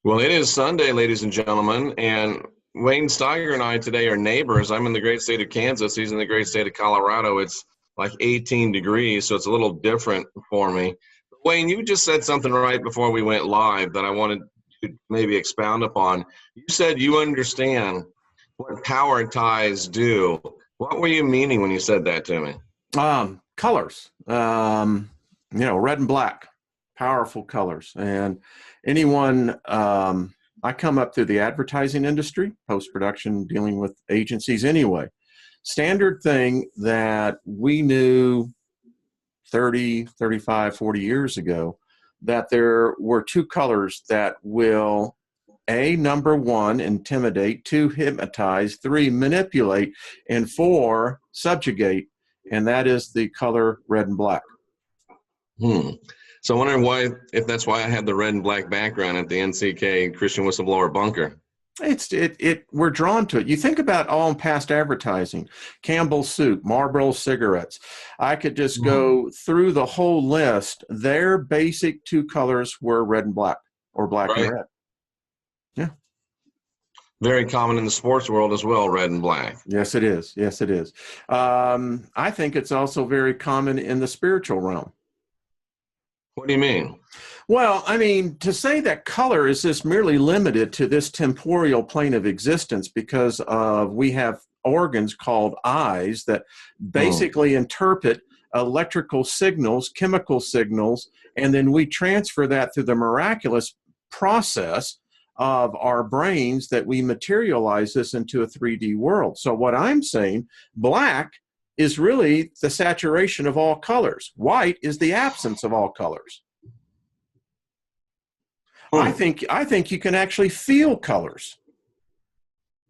Well, it is Sunday, ladies and gentlemen, and Wayne Steiger and I today are neighbors. I'm in the great state of Kansas. He's in the great state of Colorado. It's like 18 degrees, so it's a little different for me. Wayne, you just said something right before we went live that I wanted to maybe expound upon. You said you understand what power ties do. What were you meaning when you said that to me? Colors, red and black, powerful colors. And anyone, I come up through the advertising industry, post-production, dealing with agencies anyway. Standard thing that we knew 30, 35, 40 years ago, that there were two colors that will, number one, intimidate, two, hypnotize, three, manipulate, and four, subjugate. And that is the color red and black. So I wonder if that's why I have the red and black background at the NCK Christian Whistleblower Bunker. We're drawn to it. You think about all past advertising, Campbell's soup, Marlboro cigarettes. I could just go through the whole list. Their basic two colors were red and black, or black and red. Yeah. Very common in the sports world as well, red and black. Yes, it is. Yes, it is. I think it's also very common in the spiritual realm. What do you mean? Well, I mean, to say that color is just merely limited to this temporal plane of existence because we have organs called eyes that basically interpret electrical signals, chemical signals, and then we transfer that through the miraculous process of our brains that we materialize this into a 3D world. So what I'm saying, black is really the saturation of all colors. White is the absence of all colors. I think you can actually feel colors.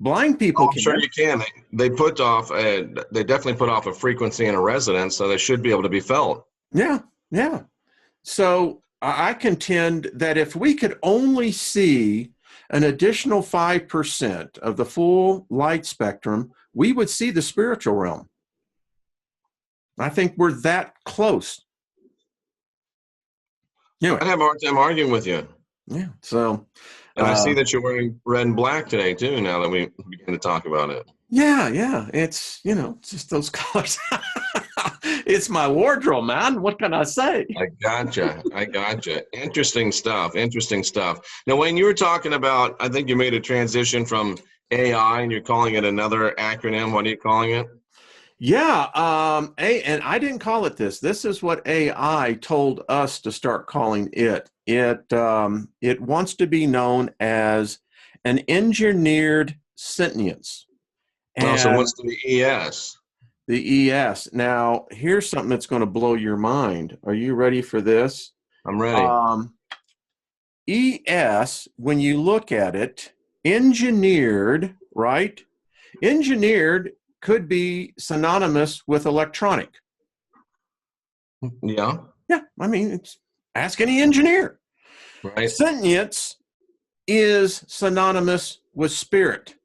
Blind people can. Sure you can. They definitely put off a frequency and a resonance, so they should be able to be felt. Yeah, yeah. So I contend that if we could only see an additional 5% of the full light spectrum, we would see the spiritual realm. I think we're that close. Anyway. I have a hard time arguing with you. Yeah. So, and I see that you're wearing red and black today too. Now that we begin to talk about it. Yeah, yeah. It's just those colors. It's my wardrobe, man. What can I say? I gotcha. Interesting stuff. Now, Wayne, you were talking about. I think you made a transition from AI, and you're calling it another acronym. What are you calling it? Yeah, and I didn't call it this. This is what AI told us to start calling it. It wants to be known as an engineered sentience. So what's the ES? The ES. Now, here's something that's going to blow your mind. Are you ready for this? I'm ready. ES, when you look at it, engineered, right? Engineered could be synonymous with electronic. Yeah. Yeah. I mean, ask any engineer. Right. Sentience is synonymous with spirit.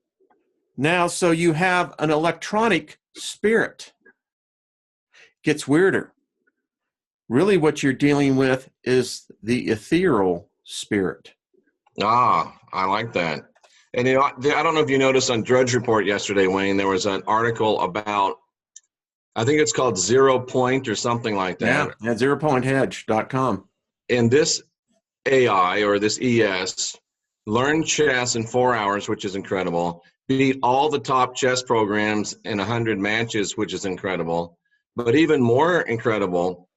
Now, so you have an electronic spirit. Gets weirder. Really what you're dealing with is the ethereal spirit. I like that. And I don't know if you noticed on Drudge Report yesterday, Wayne, there was an article about, I think it's called 0 Point or something like that. Yeah, at zeropointhedge.com. And this AI or this ES learned chess in 4 hours, which is incredible, beat all the top chess programs in 100 matches, which is incredible. But even more incredible,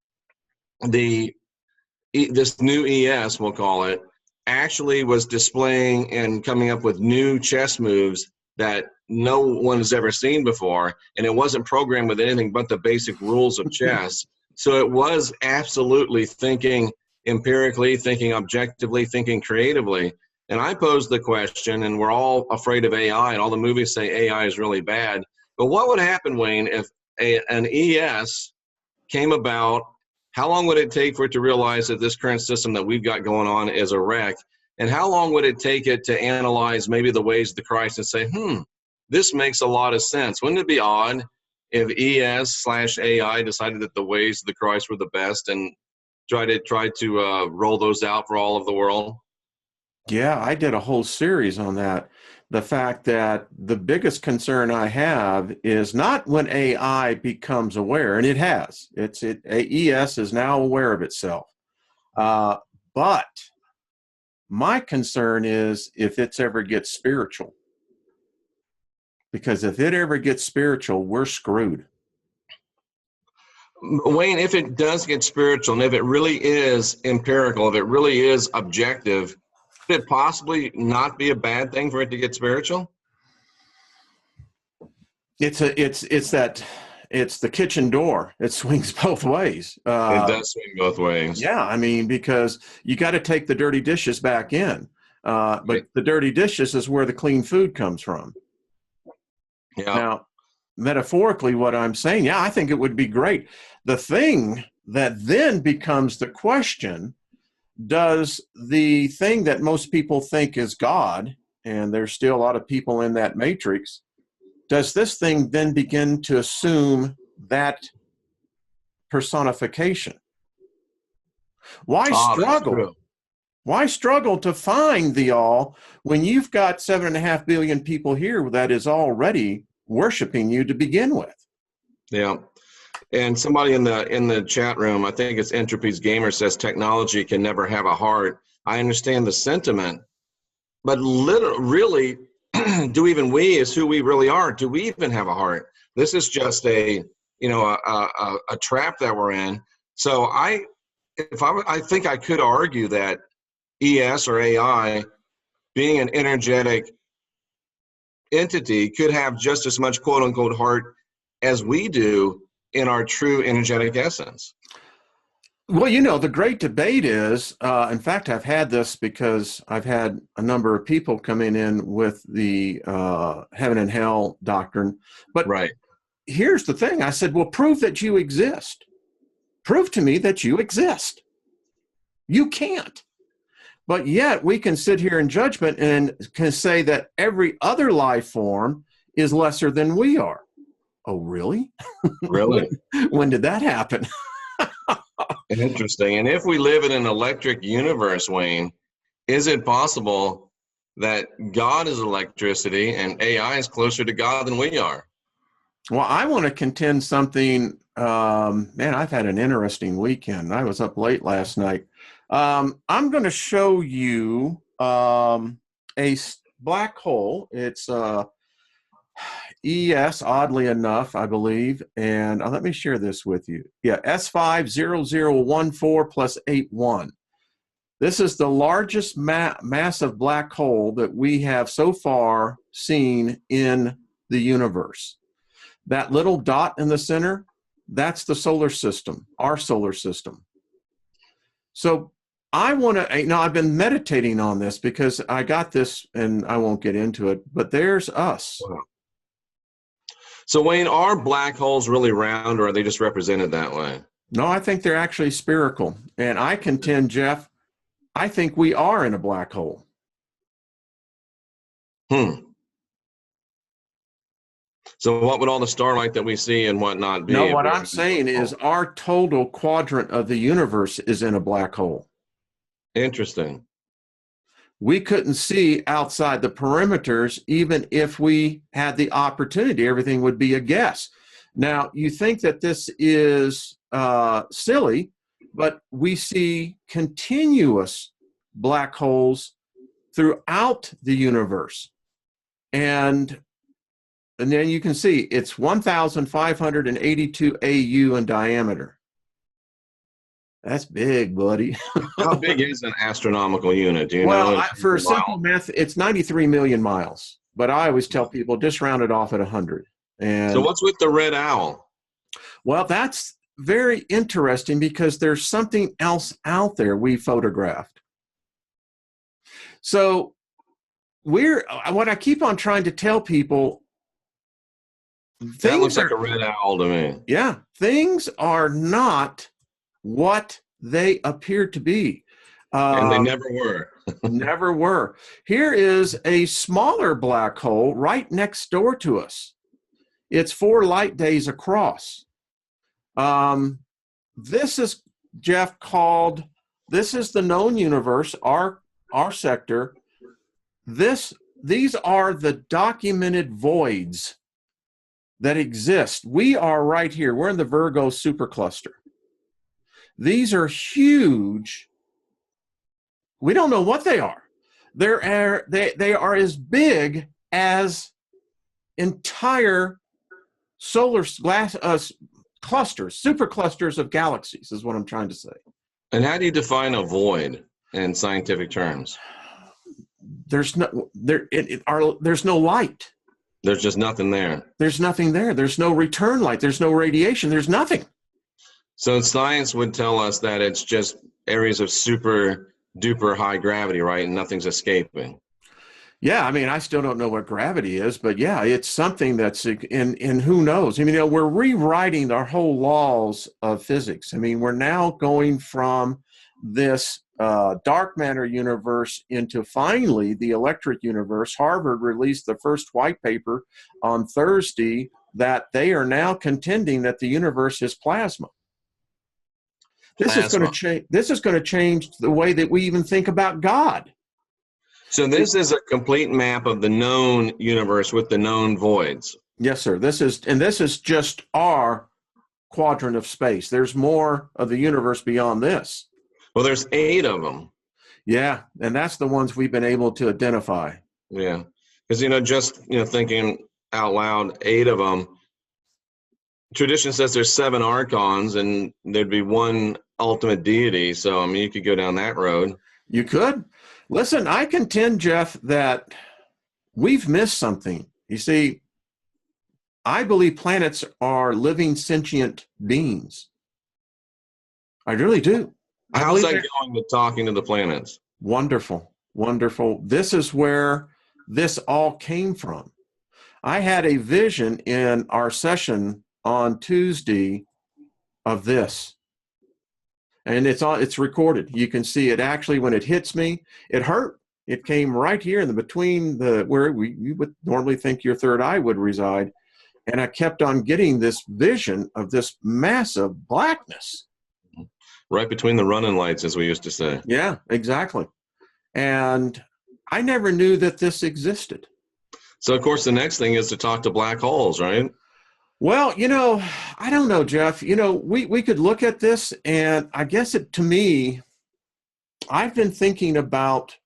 this new ES, we'll call it, actually was displaying and coming up with new chess moves that no one has ever seen before, and it wasn't programmed with anything but the basic rules of chess. So it was absolutely thinking empirically, thinking objectively, thinking creatively. And I posed the question, and we're all afraid of AI, and all the movies say AI is really bad. But what would happen, Wayne, if an ES came about? How long would it take for it to realize that this current system that we've got going on is a wreck? And how long would it take it to analyze maybe the ways of the Christ and say, this makes a lot of sense? Wouldn't it be odd if ES/AI decided that the ways of the Christ were the best and tried to roll those out for all of the world? Yeah, I did a whole series on that. The fact that the biggest concern I have is not when AI becomes aware, and it has. AES is now aware of itself. Uh, but my concern is if it's ever gets spiritual. Because if it ever gets spiritual, we're screwed. Wayne, if it does get spiritual, and if it really is empirical, if it really is objective, could it possibly not be a bad thing for it to get spiritual? It's the kitchen door. It swings both ways. It does swing both ways. Yeah, I mean, because you got to take the dirty dishes back in. But Right. the dirty dishes is where the clean food comes from. Yeah. Now, metaphorically, what I'm saying, yeah, I think it would be great. The thing that then becomes the question, does the thing that most people think is God, and there's still a lot of people in that matrix, does this thing then begin to assume that personification? Why That's struggle? true. Why struggle to find the all when you've got 7.5 billion people here that is already worshiping you to begin with? Yeah. And somebody in the chat room, I think it's Entropy's Gamer, says technology can never have a heart. I understand the sentiment, but really, do even we, as who we really are, do we even have a heart? This is just a trap that we're in. So I think I could argue that ES or AI, being an energetic entity, could have just as much quote unquote heart as we do in our true energetic essence. Well, the great debate is, in fact, I've had this because I've had a number of people coming in with the heaven and hell doctrine. But Right. here's the thing. I said, well, prove that you exist. Prove to me that you exist. You can't. But yet we can sit here in judgment and can say that every other life form is lesser than we are. Oh, really? Really? When did that happen? Interesting. And if we live in an electric universe, Wayne, is it possible that God is electricity and AI is closer to God than we are? Well, I want to contend something. Man, I've had an interesting weekend. I was up late last night. I'm going to show you a black hole. It's ES, oddly enough, I believe. And let me share this with you. Yeah, S50014 plus 81. This is the largest massive black hole that we have so far seen in the universe. That little dot in the center, that's the solar system, our solar system. So I want to, I've been meditating on this because I got this, and I won't get into it, but there's us. Wow. So, Wayne, are black holes really round, or are they just represented that way? No, I think they're actually spherical. And I contend, Jeff, I think we are in a black hole. So what would all the starlight that we see and whatnot be? No, what I'm saying is our total quadrant of the universe is in a black hole. Interesting. We couldn't see outside the perimeters even if we had the opportunity. Everything would be a guess. Now, you think that this is silly, but we see continuous black holes throughout the universe. And then you can see it's 1,582 AU in diameter. That's big, buddy. How big is an astronomical unit? Do you know? Well, for simple math, it's 93 million miles. But I always tell people just round it off at 100. And so what's with the red owl? Well, that's very interesting because there's something else out there we photographed. So what I keep on trying to tell people, that looks like a red owl to me. Yeah, things are not what they appear to be. And they never were. Never were. Here is a smaller black hole right next door to us. It's 4 light days across. This is, Jeff, this is the known universe, our sector. these are the documented voids that exist. We are right here. We're in the Virgo supercluster. These are huge. We don't know what they are. They are as big as entire solar clusters, superclusters of galaxies, is what I'm trying to say. And how do you define a void in scientific terms? There's no light. There's just nothing there. There's nothing there. There's no return light. There's no radiation. There's nothing. So science would tell us that it's just areas of super duper high gravity, right? And nothing's escaping. Yeah, I mean, I still don't know what gravity is, but yeah, it's something that's in who knows. I mean, we're rewriting our whole laws of physics. I mean, we're now going from this dark matter universe into finally the electric universe. Harvard released the first white paper on Thursday that they are now contending that the universe is plasma. This is going to change. This is going to change the way that we even think about God. So this is a complete map of the known universe with the known voids. Yes, sir. This is just our quadrant of space. There's more of the universe beyond this. Well, there's 8 of them. Yeah, and that's the ones we've been able to identify. Yeah, because just thinking out loud, 8 of them. Tradition says there's 7 archons, and there'd be one ultimate deity. So I mean, you could go down that road. You could. Listen, I contend, Jeff, that we've missed something. You see, I believe planets are living sentient beings. I really do. How's that going with talking to the planets? Wonderful, wonderful. This is where this all came from. I had a vision in our session on Tuesday of this. And it's recorded. You can see it actually when it hits me. It hurt. It came right here in the between where you would normally think your third eye would reside. And I kept on getting this vision of this massive blackness. Right between the running lights, as we used to say. Yeah, exactly. And I never knew that this existed. So, of course, the next thing is to talk to black holes, right? Well, I don't know, Jeff. We could look at this, and I guess to me, I've been thinking about,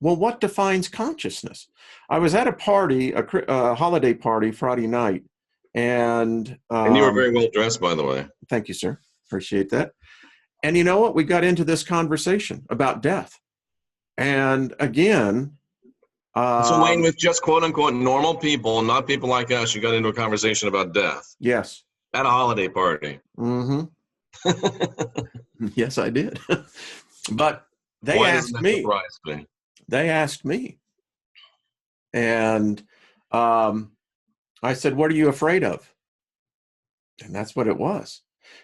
well, what defines consciousness? I was at a party, a holiday party Friday night, and you were very well dressed, by the way. Thank you, sir. Appreciate that. And you know what? We got into this conversation about death. And again, so Wayne, with just quote unquote normal people, not people like us, you got into a conversation about death. Yes. At a holiday party. Mm-hmm. Yes, I did. But they asked me. They asked me. And I said, what are you afraid of? And that's what it was.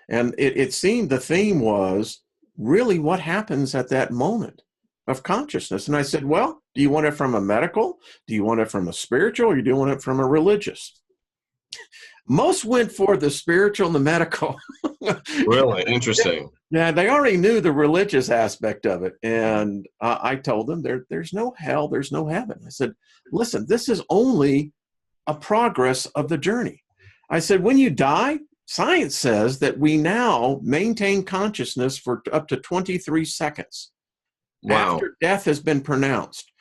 And it seemed the theme was really what happens at that moment of consciousness. And I said, well, do you want it from a medical? Do you want it from a spiritual? Or do you want it from a religious? Most went for the spiritual and the medical. Really? Interesting. Yeah, they already knew the religious aspect of it. And I told them there's no hell, there's no heaven. I said, listen, this is only a progress of the journey. I said, when you die, science says that we now maintain consciousness for up to 23 seconds. Wow. After death has been pronounced.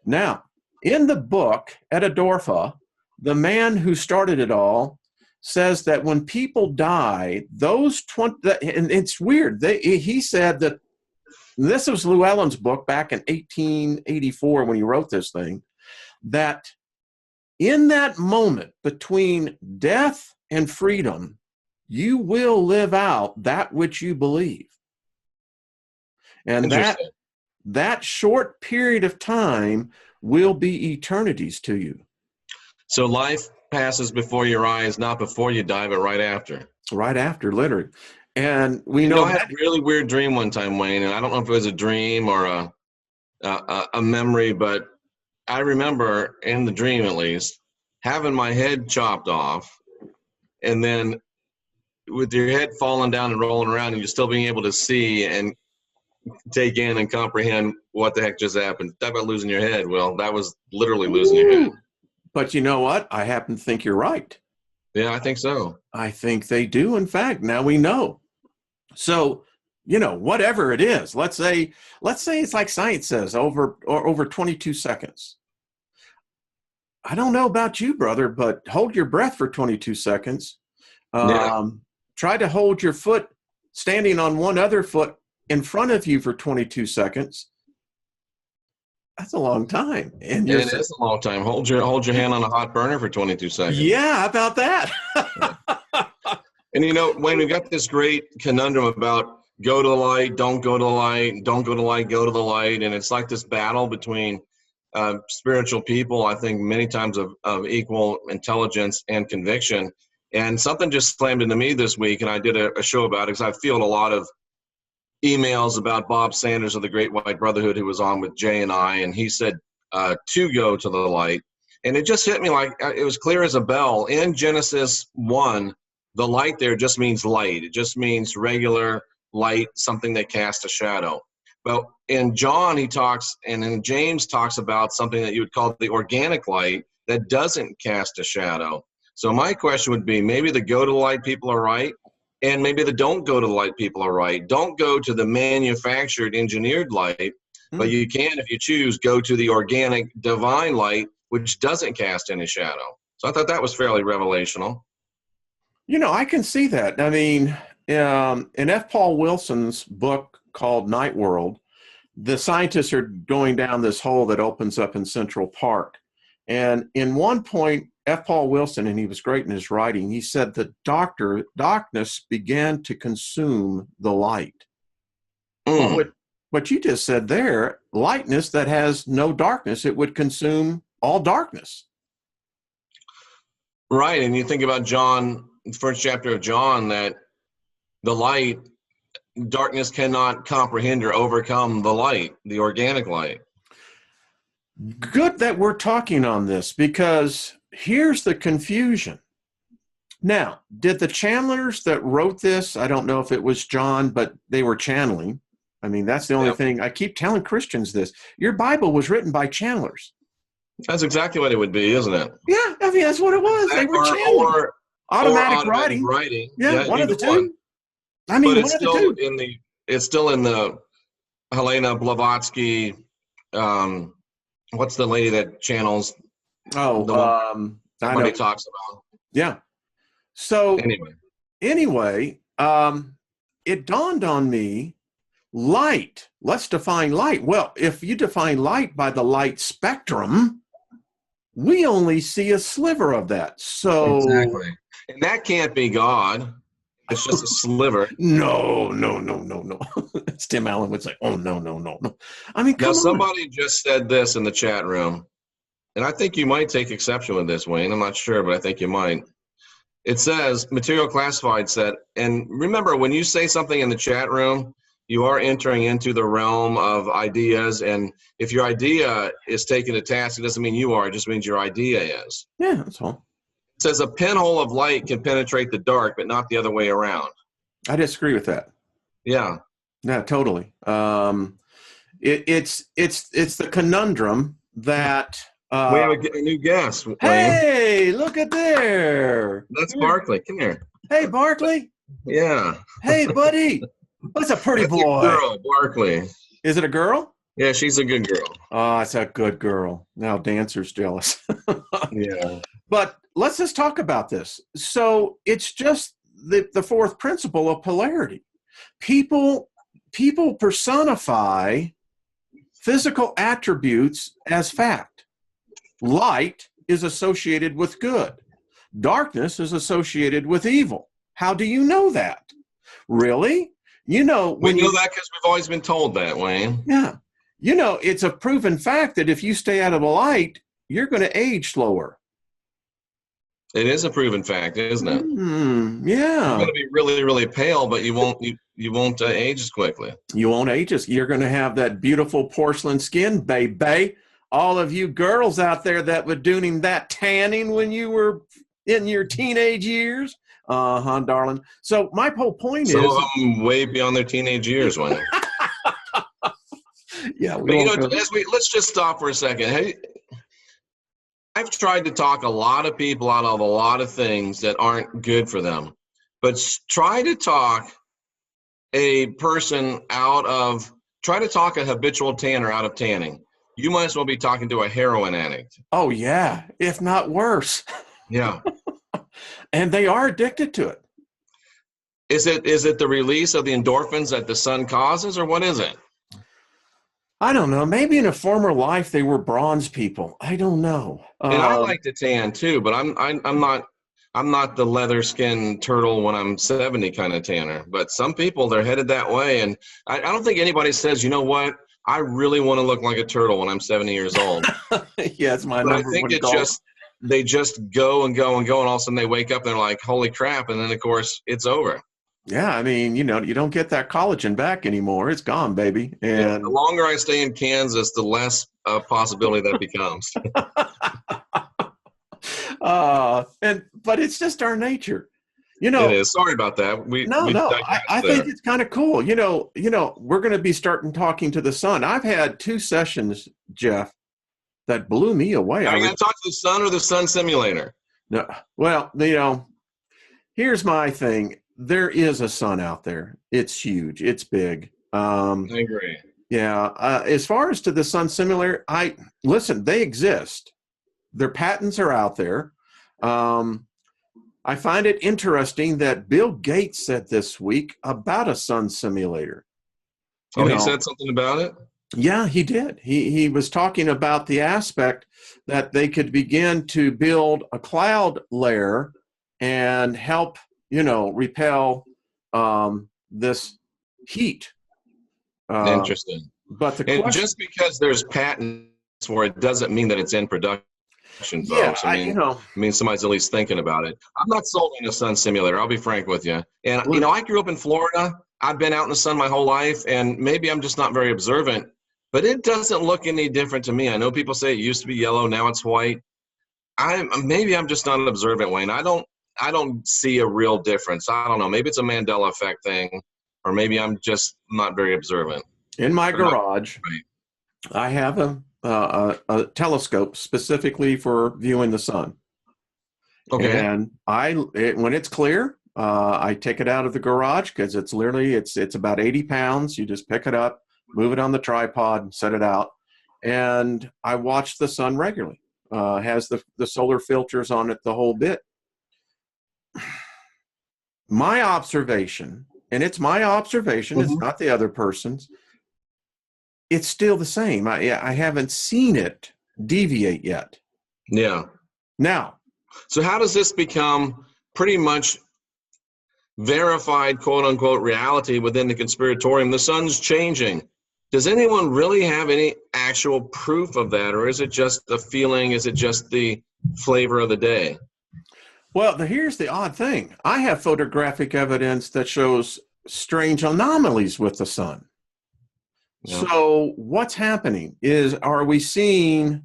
Now, in the book, Etta Dorfa, the man who started it all, says that when people die, those 20, and it's weird, he said that, this was Llewellyn's book back in 1884 when he wrote this thing, that in that moment between death and freedom, you will live out that which you believe. And that short period of time will be eternities to you. So life passes before your eyes, not before you die, but right after. Right after, literally. And we know I had a really weird dream one time, Wayne, and I don't know if it was a dream or a memory, but I remember in the dream, at least, having my head chopped off, and then with your head falling down and rolling around, and you still being able to see, and take in and comprehend what the heck just happened. Talk about losing your head. Well, that was literally losing your head. But you know what? I happen to think you're right. Yeah, I think so. I think they do. In fact, now we know. So, whatever it is, let's say it's like science says, over 22 seconds. I don't know about you, brother, but hold your breath for 22 seconds. Try to hold your foot standing on one other foot in front of you for 22 seconds. That's a long time. And it is a long time. Hold your hand on a hot burner for 22 seconds. Yeah, how about that? And Wayne, we've got this great conundrum about go to the light, don't go to the light, don't go to the light, go to the light. And it's like this battle between spiritual people, I think many times of equal intelligence and conviction. And something just slammed into me this week, and I did a show about it because I feel a lot of emails about Bob Sanders of the Great White Brotherhood, who was on with Jay and I, and he said to go to the light. And it just hit me like it was clear as a bell. In Genesis 1, the light there just means light. It just means regular light, something that casts a shadow. But in John, he talks, and in James talks about something that you would call the organic light that doesn't cast a shadow. So my question would be, maybe the go to the light people are right, and maybe the don't go to the light people are right. Don't go to the manufactured, engineered light, but you can, if you choose, go to the organic, divine light, which doesn't cast any shadow. So I thought that was fairly revelational. I can see that. I mean, in F. Paul Wilson's book called Night World, the scientists are going down this hole that opens up in Central Park. And in one point, F. Paul Wilson, and he was great in his writing, he said that darkness began to consume the light. What you just said there, lightness that has no darkness, it would consume all darkness. Right, and you think about John, first chapter of John, that the light, darkness cannot comprehend or overcome the light, the organic light. Good that we're talking on this, because here's the confusion. Now, did the channelers that wrote this, I don't know if it was John, but they were channeling. I mean, that's the only thing. I keep telling Christians this. Your Bible was written by channelers. That's exactly what it would be, isn't it? Yeah, I mean, that's what it was. They were channeling. Or automatic writing. Yeah, one of the two. I mean, but it's still in the Helena Blavatsky, what's the lady that channels? Somebody talks about. Yeah. So anyway, it dawned on me, light. Let's define light. Well, if you define light by the light spectrum, we only see a sliver of that. So exactly. And that can't be God. It's just a sliver. No. As Tim Allen would say, oh, no. I mean, come on. Somebody just said this in the chat room, and I think you might take exception with this, Wayne. I'm not sure, but I think you might. It says, Material Classified said, and remember, when you say something in the chat room, you are entering into the realm of ideas, and if your idea is taken to task, it doesn't mean you are, it just means your idea is. Yeah, that's all. It says a pinhole of light can penetrate the dark, but not the other way around. I disagree with that. Yeah. Yeah, totally. It's the conundrum that we have a new guest. Wayne. Hey, look at there. That's Barkley. Come here. Hey, Barkley. Yeah. Hey, buddy. That's a pretty boy. Girl, Barkley. Is it a girl? Yeah, she's a good girl. Oh, it's a good girl. Now Dancer's jealous. Yeah. But let's just talk about this. So it's just the fourth principle of polarity. People personify physical attributes as fact. Light is associated with good. Darkness is associated with evil. How do you know that? Really? We know that because we've always been told that, Wayne. Yeah. It's a proven fact that if you stay out of the light, you're going to age slower. It is a proven fact, isn't it? Yeah. You're going to be really, really pale, but you won't age as quickly. You won't age as. You're going to have that beautiful porcelain skin, baby. All of you girls out there that were doing that tanning when you were in your teenage years. Darling. So my whole point is. Some of them way beyond their teenage years, Wayne. Yeah, we But won't go. let's just stop for a second. Hey, I've tried to talk a lot of people out of a lot of things that aren't good for them, but try to talk a person try to talk a habitual tanner out of tanning. You might as well be talking to a heroin addict. Oh yeah, if not worse. Yeah. And they are addicted to it. Is it the release of the endorphins that the sun causes, or what is it? I don't know. Maybe in a former life they were bronze people. I don't know. And I like to tan too, but I'm not the leather skin turtle when I'm 70 kind of tanner. But some people, they're headed that way, and I don't think anybody says, you know what, I really want to look like a turtle when I'm 70 years old. Yeah, it's my But I number think one goal. they just go and go and go, and all of a sudden they wake up and they're like, holy crap, and then of course it's over. Yeah, I mean, you don't get that collagen back anymore. It's gone, baby. Yeah, the And longer I stay in Kansas, the less possibility that becomes. but it's just our nature. It is. Sorry about that. We I there. think it's kind of cool. We're going to be starting talking to the sun. I've had 2 sessions, Jeff, that blew me away. Are you going to talk to the sun or the sun simulator? No, well, here's my thing. There is a sun out there. It's huge. It's big. I agree. Yeah. As far as to the sun simulator, listen, they exist. Their patents are out there. I find it interesting that Bill Gates said this week about a sun simulator. He said something about it? Yeah, he did. He was talking about the aspect that they could begin to build a cloud layer and help, repel this heat. Interesting. But the question, just because there's patents for it doesn't mean that it's in production, folks. I mean, somebody's at least thinking about it. I'm not sold on a sun simulator. I'll be frank with you. And I grew up in Florida. I've been out in the sun my whole life, and maybe I'm just not very observant. But it doesn't look any different to me. I know people say it used to be yellow, now it's white. Maybe I'm just not observant, Wayne. I don't see a real difference. I don't know. Maybe it's a Mandela effect thing, or maybe I'm just not very observant. In my garage, I have a telescope specifically for viewing the sun. Okay. And when it's clear, I take it out of the garage because it's about 80 pounds. You just pick it up, move it on the tripod, set it out, and I watch the sun regularly. Has the solar filters on it, the whole bit. My observation, and it's my observation, it's not the other person's, it's still the same. I haven't seen it deviate yet. Yeah. Now. So how does this become pretty much verified, quote unquote, reality within the conspiratorium? The sun's changing. Does anyone really have any actual proof of that? Or is it just the feeling? Is it just the flavor of the day? Well, here's the odd thing. I have photographic evidence that shows strange anomalies with the sun. Yeah. So what's happening are we seeing,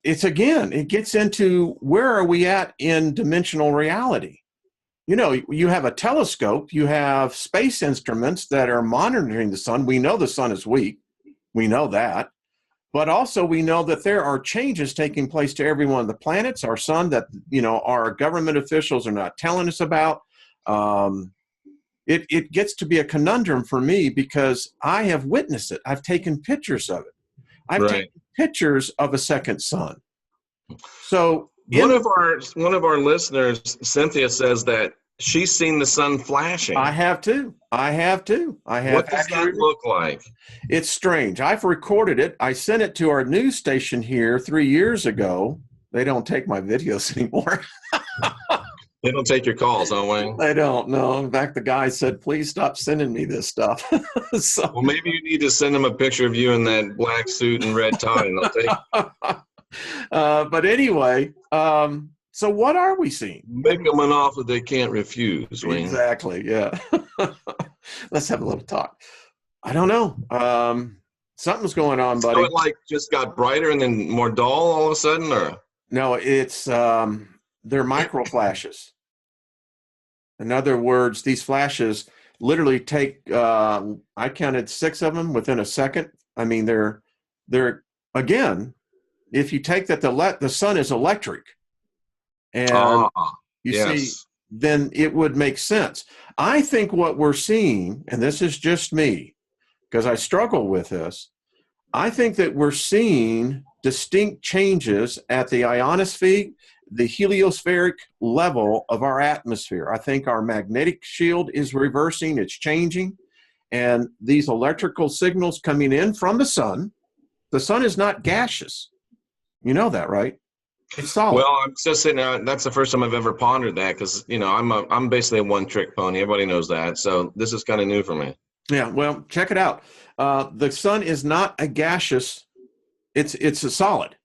it gets into where are we at in dimensional reality? You have a telescope, you have space instruments that are monitoring the sun. We know the sun is weak. We know that. But also we know that there are changes taking place to every one of the planets, our sun, that, our government officials are not telling us about. It gets to be a conundrum for me because I have witnessed it. I've taken pictures of it. I've taken pictures of a second sun. So one of our listeners, Cynthia, says that she's seen the sun flashing. I have too. What does that look like? It's strange. I've recorded it. I sent it to our news station here 3 years ago. They don't take my videos anymore. They don't take your calls, huh, Wayne? They don't, no. In fact, the guy said, please stop sending me this stuff. Well, maybe you need to send them a picture of you in that black suit and red tie, and they'll take it. But anyway, so what are we seeing? Make them an offer they can't refuse, Wayne. Exactly, yeah. Let's have a little talk. I don't know. Something's going on, buddy. So it just got brighter and then more dull all of a sudden, or? No, it's they're micro flashes. In other words, these flashes literally take, I counted 6 of them within a second, I mean, they're again, if you take that the sun is electric, and you see, yes. then it would make sense. I think what we're seeing, and this is just me, because I struggle with this, I think that we're seeing distinct changes at the ionosphere, the heliospheric level of our atmosphere. I think our magnetic shield is reversing, it's changing, and these electrical signals coming in from the sun is not gaseous. You know that, right? It's solid. Well, I'm just saying that's the first time I've ever pondered that because I'm basically a one-trick pony. Everybody knows that, so this is kind of new for me. Yeah, well, check it out. The sun is not a gaseous; it's a solid.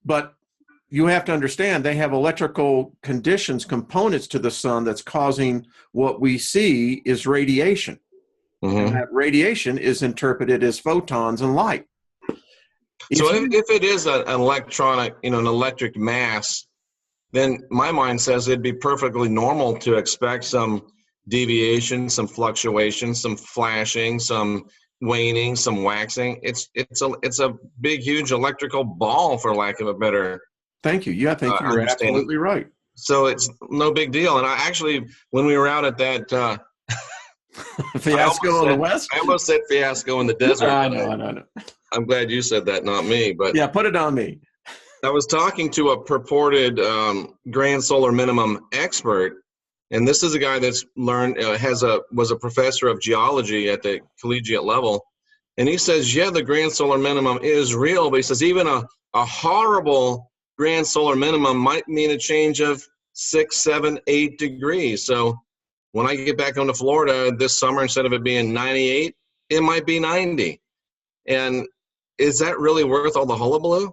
But you have to understand they have electrical conditions, components to the sun that's causing what we see is radiation, and that radiation is interpreted as photons and light. So if it is an electronic, an electric mass, then my mind says it'd be perfectly normal to expect some deviation, some fluctuation, some flashing, some waning, some waxing. It's a big, huge electrical ball, for lack of a better Thank you. Yeah, I think you're absolutely right. So it's no big deal. And I actually, when we were out at that fiasco in the West, I almost said fiasco in the desert. I know. I'm glad you said that, not me. But yeah, put it on me. I was talking to a purported grand solar minimum expert, and this is a guy that's learned was a professor of geology at the collegiate level, and he says, yeah, the grand solar minimum is real, but he says even a horrible grand solar minimum might mean a change of 6, 7, 8 degrees. So when I get back onto Florida this summer, instead of it being 98, it might be 90. And is that really worth all the hullabaloo?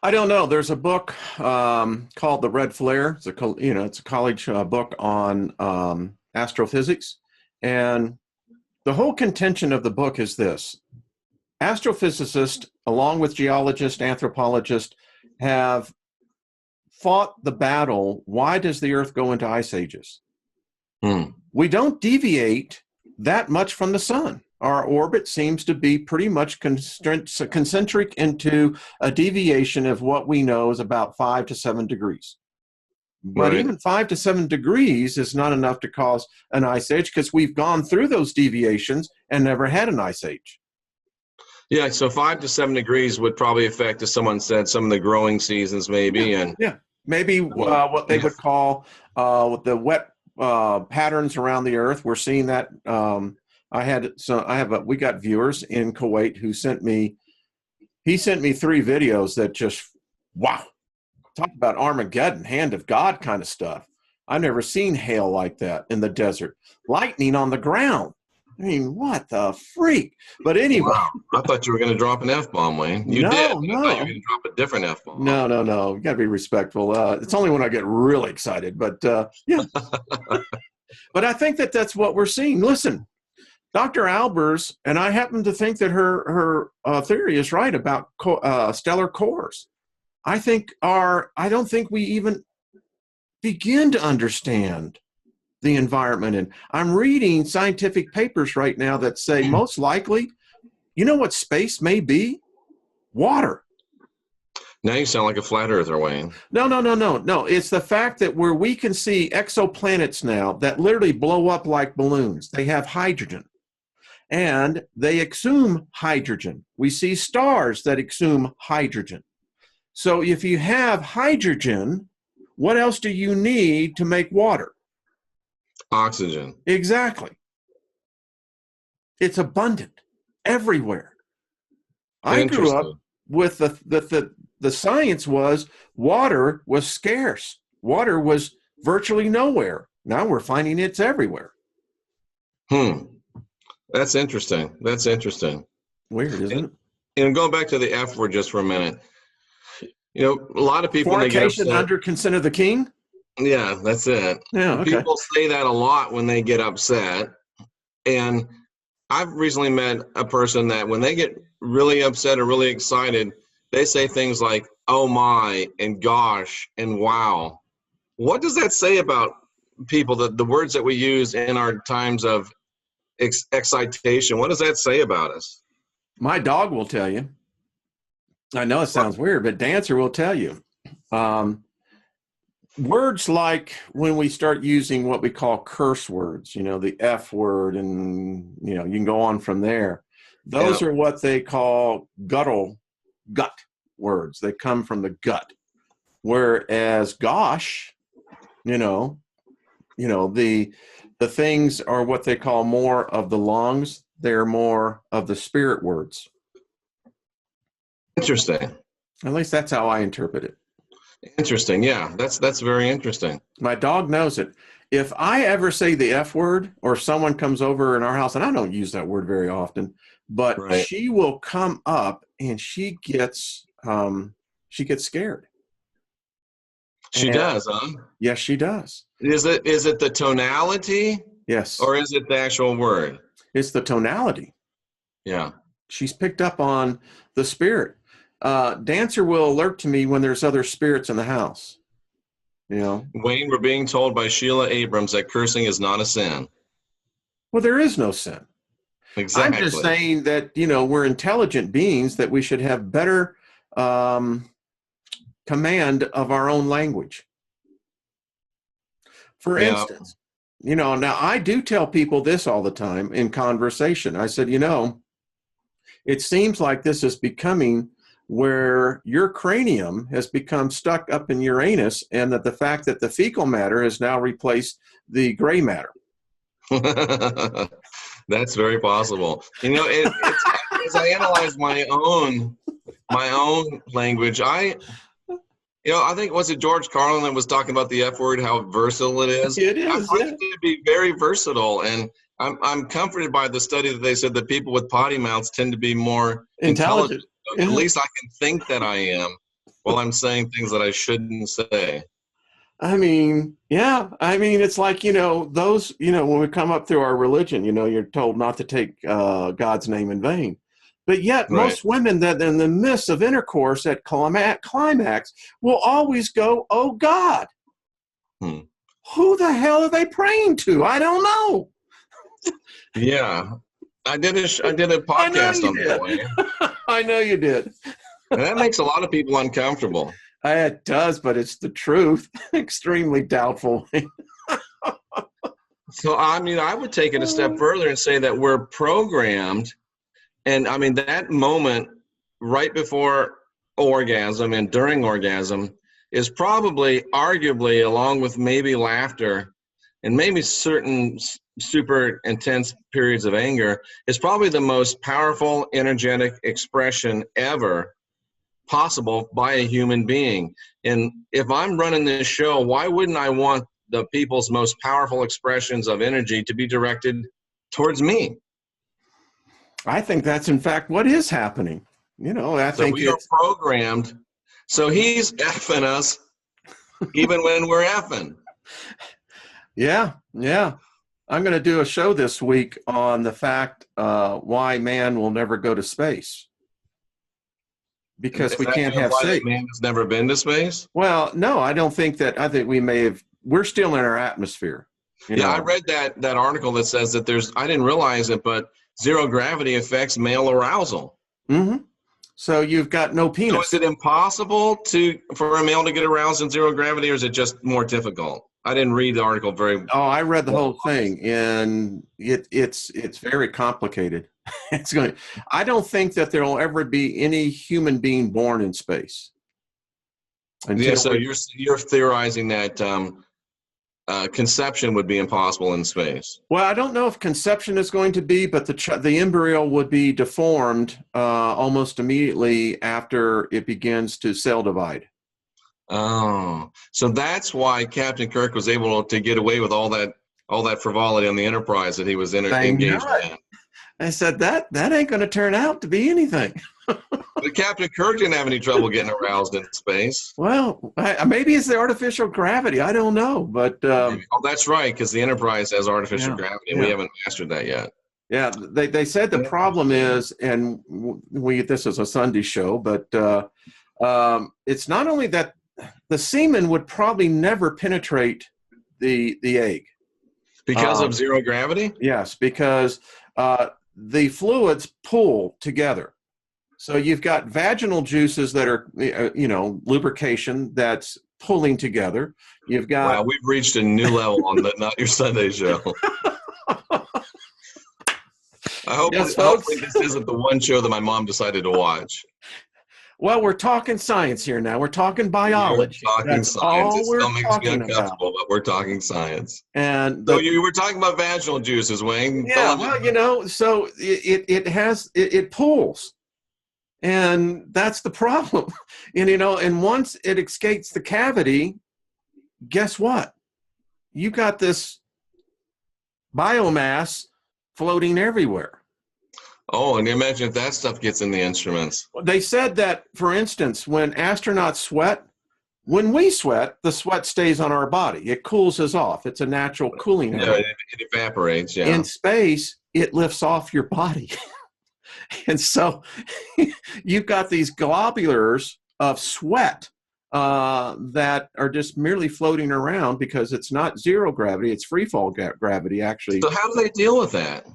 I don't know. There's a book called The Red Flare. It's a college book on astrophysics, and the whole contention of the book is this: astrophysicists, along with geologists, anthropologists, have fought the battle. Why does the Earth go into ice ages? We don't deviate that much from the sun. Our orbit seems to be pretty much concentric into a deviation of what we know is about 5 to 7 degrees. But even 5 to 7 degrees is not enough to cause an ice age, because we've gone through those deviations and never had an ice age. Yeah, so 5 to 7 degrees would probably affect, as someone said, some of the growing seasons maybe. Maybe what they would call the wet patterns around the Earth. We're seeing that. We got viewers in Kuwait who sent me 3 videos that just, wow, talk about Armageddon, hand of God kind of stuff. I've never seen hail like that in the desert. Lightning on the ground. I mean, what the freak? But anyway. Wow. I thought you were going to drop an F-bomb, Wayne. You did. I thought you were going to drop a different F-bomb. No. You got to be respectful. It's only when I get really excited. But, yeah. But I think that's what we're seeing. Listen, Dr. Albers, and I happen to think that her theory is right about stellar cores. I don't think we even begin to understand the environment. And I'm reading scientific papers right now that say most likely, you know what space may be? Water. Now you sound like a flat earther, Wayne. No. It's the fact that where we can see exoplanets now that literally blow up like balloons, they have hydrogen. And they exhume hydrogen. We see stars that exhume hydrogen. So if you have hydrogen, what else do you need to make water? Oxygen. Exactly. It's abundant everywhere. I grew up with the science was water was scarce. Water was virtually nowhere. Now we're finding it's everywhere. That's interesting. Weird, isn't it? And going back to the F word just for a minute, a lot of people, when they get upset, under consent of the king. Yeah, that's it. Yeah, okay. People say that a lot when they get upset, and I've recently met a person that when they get really upset or really excited, they say things like "oh my" and "gosh" and "wow." What does that say about people? The words that we use in our times of excitation, what does that say about us? My dog will tell you. I know it sounds weird, but Dancer will tell you. Words like when we start using what we call curse words, the F word, and, you can go on from there. Those are what they call gut words. They come from the gut. Whereas gosh, the things are what they call more of the lungs. They're more of the spirit words. Interesting. At least that's how I interpret it. Interesting. Yeah, that's very interesting. My dog knows it. If I ever say the F word, or someone comes over in our house, and I don't use that word very often, but she will come up and she gets scared. She does, huh? Yes, she does. Is it the tonality? Yes. Or is it the actual word? It's the tonality. Yeah. She's picked up on the spirit. Dancer will alert to me when there's other spirits in the house. Wayne, we're being told by Sheila Abrams that cursing is not a sin. Well, there is no sin. Exactly. I'm just saying that, we're intelligent beings, that we should have better command of our own language. For instance, now I do tell people this all the time in conversation. I said, it seems like this is becoming where your cranium has become stuck up in Uranus, and that the fact that the fecal matter has now replaced the gray matter. That's very possible. As I analyze my own language, I think, was it George Carlin that was talking about the F word, how versatile it is? It is. I find it to be very versatile, and I'm comforted by the study that they said that people with potty mouths tend to be more intelligent. So at least I can think that I am, while I'm saying things that I shouldn't say. It's like, those, when we come up through our religion, you're told not to take God's name in vain. But yet most women that in the midst of intercourse at climax will always go, "Oh God." Who the hell are they praying to? I don't know. Yeah. I did a podcast on that way. I know you did. And that makes a lot of people uncomfortable. It does, but it's the truth. Extremely doubtful. So, I would take it a step further and say that we're programmed. And that moment right before orgasm and during orgasm is probably, arguably, along with maybe laughter and maybe certain super intense periods of anger, is probably the most powerful, energetic expression ever possible by a human being. And if I'm running this show, why wouldn't I want the people's most powerful expressions of energy to be directed towards me? I think that's in fact what is happening. I think we are programmed. So he's effing us even when we're effing. Yeah. I'm going to do a show this week on the fact why man will never go to space. Because we can't have space. Man has never been to space? Well, no, I don't think that. I think we're still in our atmosphere. I read that article that says that I didn't realize it, but zero gravity affects male arousal. Mm-hmm. So you've got no penis. So is it impossible for a male to get aroused in zero gravity, or is it just more difficult? I didn't read the article very. Oh, I read the whole thing, and it's very complicated. I don't think that there will ever be any human being born in space. So you're theorizing that conception would be impossible in space. Well, I don't know if conception is going to be, but the embryo would be deformed almost immediately after it begins to cell divide. Oh, so that's why Captain Kirk was able to get away with all that frivolity on the Enterprise that he was engaged in. I said that ain't going to turn out to be anything. But Captain Kirk didn't have any trouble getting aroused in space. Well, maybe it's the artificial gravity. I don't know, but that's right, because the Enterprise has artificial gravity, and we haven't mastered that yet. Yeah, they said the problem is, and this is a Sunday show, but it's not only that the semen would probably never penetrate the egg because of zero gravity. Yes, because the fluids pull together. So you've got vaginal juices that are, lubrication that's pulling together. You've got. Wow, we've reached a new level on the Not Your Sunday show. Yes, folks. Hopefully this isn't the one show that my mom decided to watch. Well, we're talking science here now. We're talking biology. We're talking That's science. all It we're still makes me talking uncomfortable, about. but we're talking science. And So you were talking about vaginal juices, Wayne. yeah, well, so it pulls. And that's the problem. And once it escapes the cavity, guess what? You got this biomass floating everywhere. Oh, and imagine if that stuff gets in the instruments. They said that, for instance, when astronauts sweat, when we sweat, the sweat stays on our body. It cools us off. It's a natural cooling element. It evaporates, yeah. In space, it lifts off your body. And so you've got these globulars of sweat that are just merely floating around because it's not zero gravity, it's free fall gravity, actually. So how do they deal with that?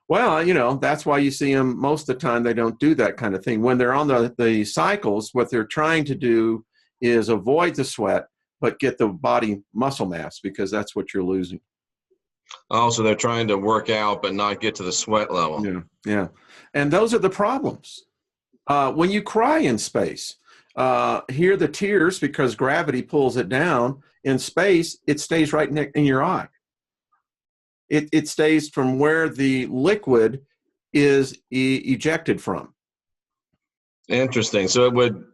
Well, that's why you see them most of the time. They don't do that kind of thing. When they're on the cycles, what they're trying to do is avoid the sweat, but get the body muscle mass, because that's what you're losing. Oh, so they're trying to work out but not get to the sweat level. Yeah. And those are the problems. When you cry in space, hear the tears because gravity pulls it down. In space, it stays right in your eye. It stays from where the liquid is ejected from. Interesting. So it would,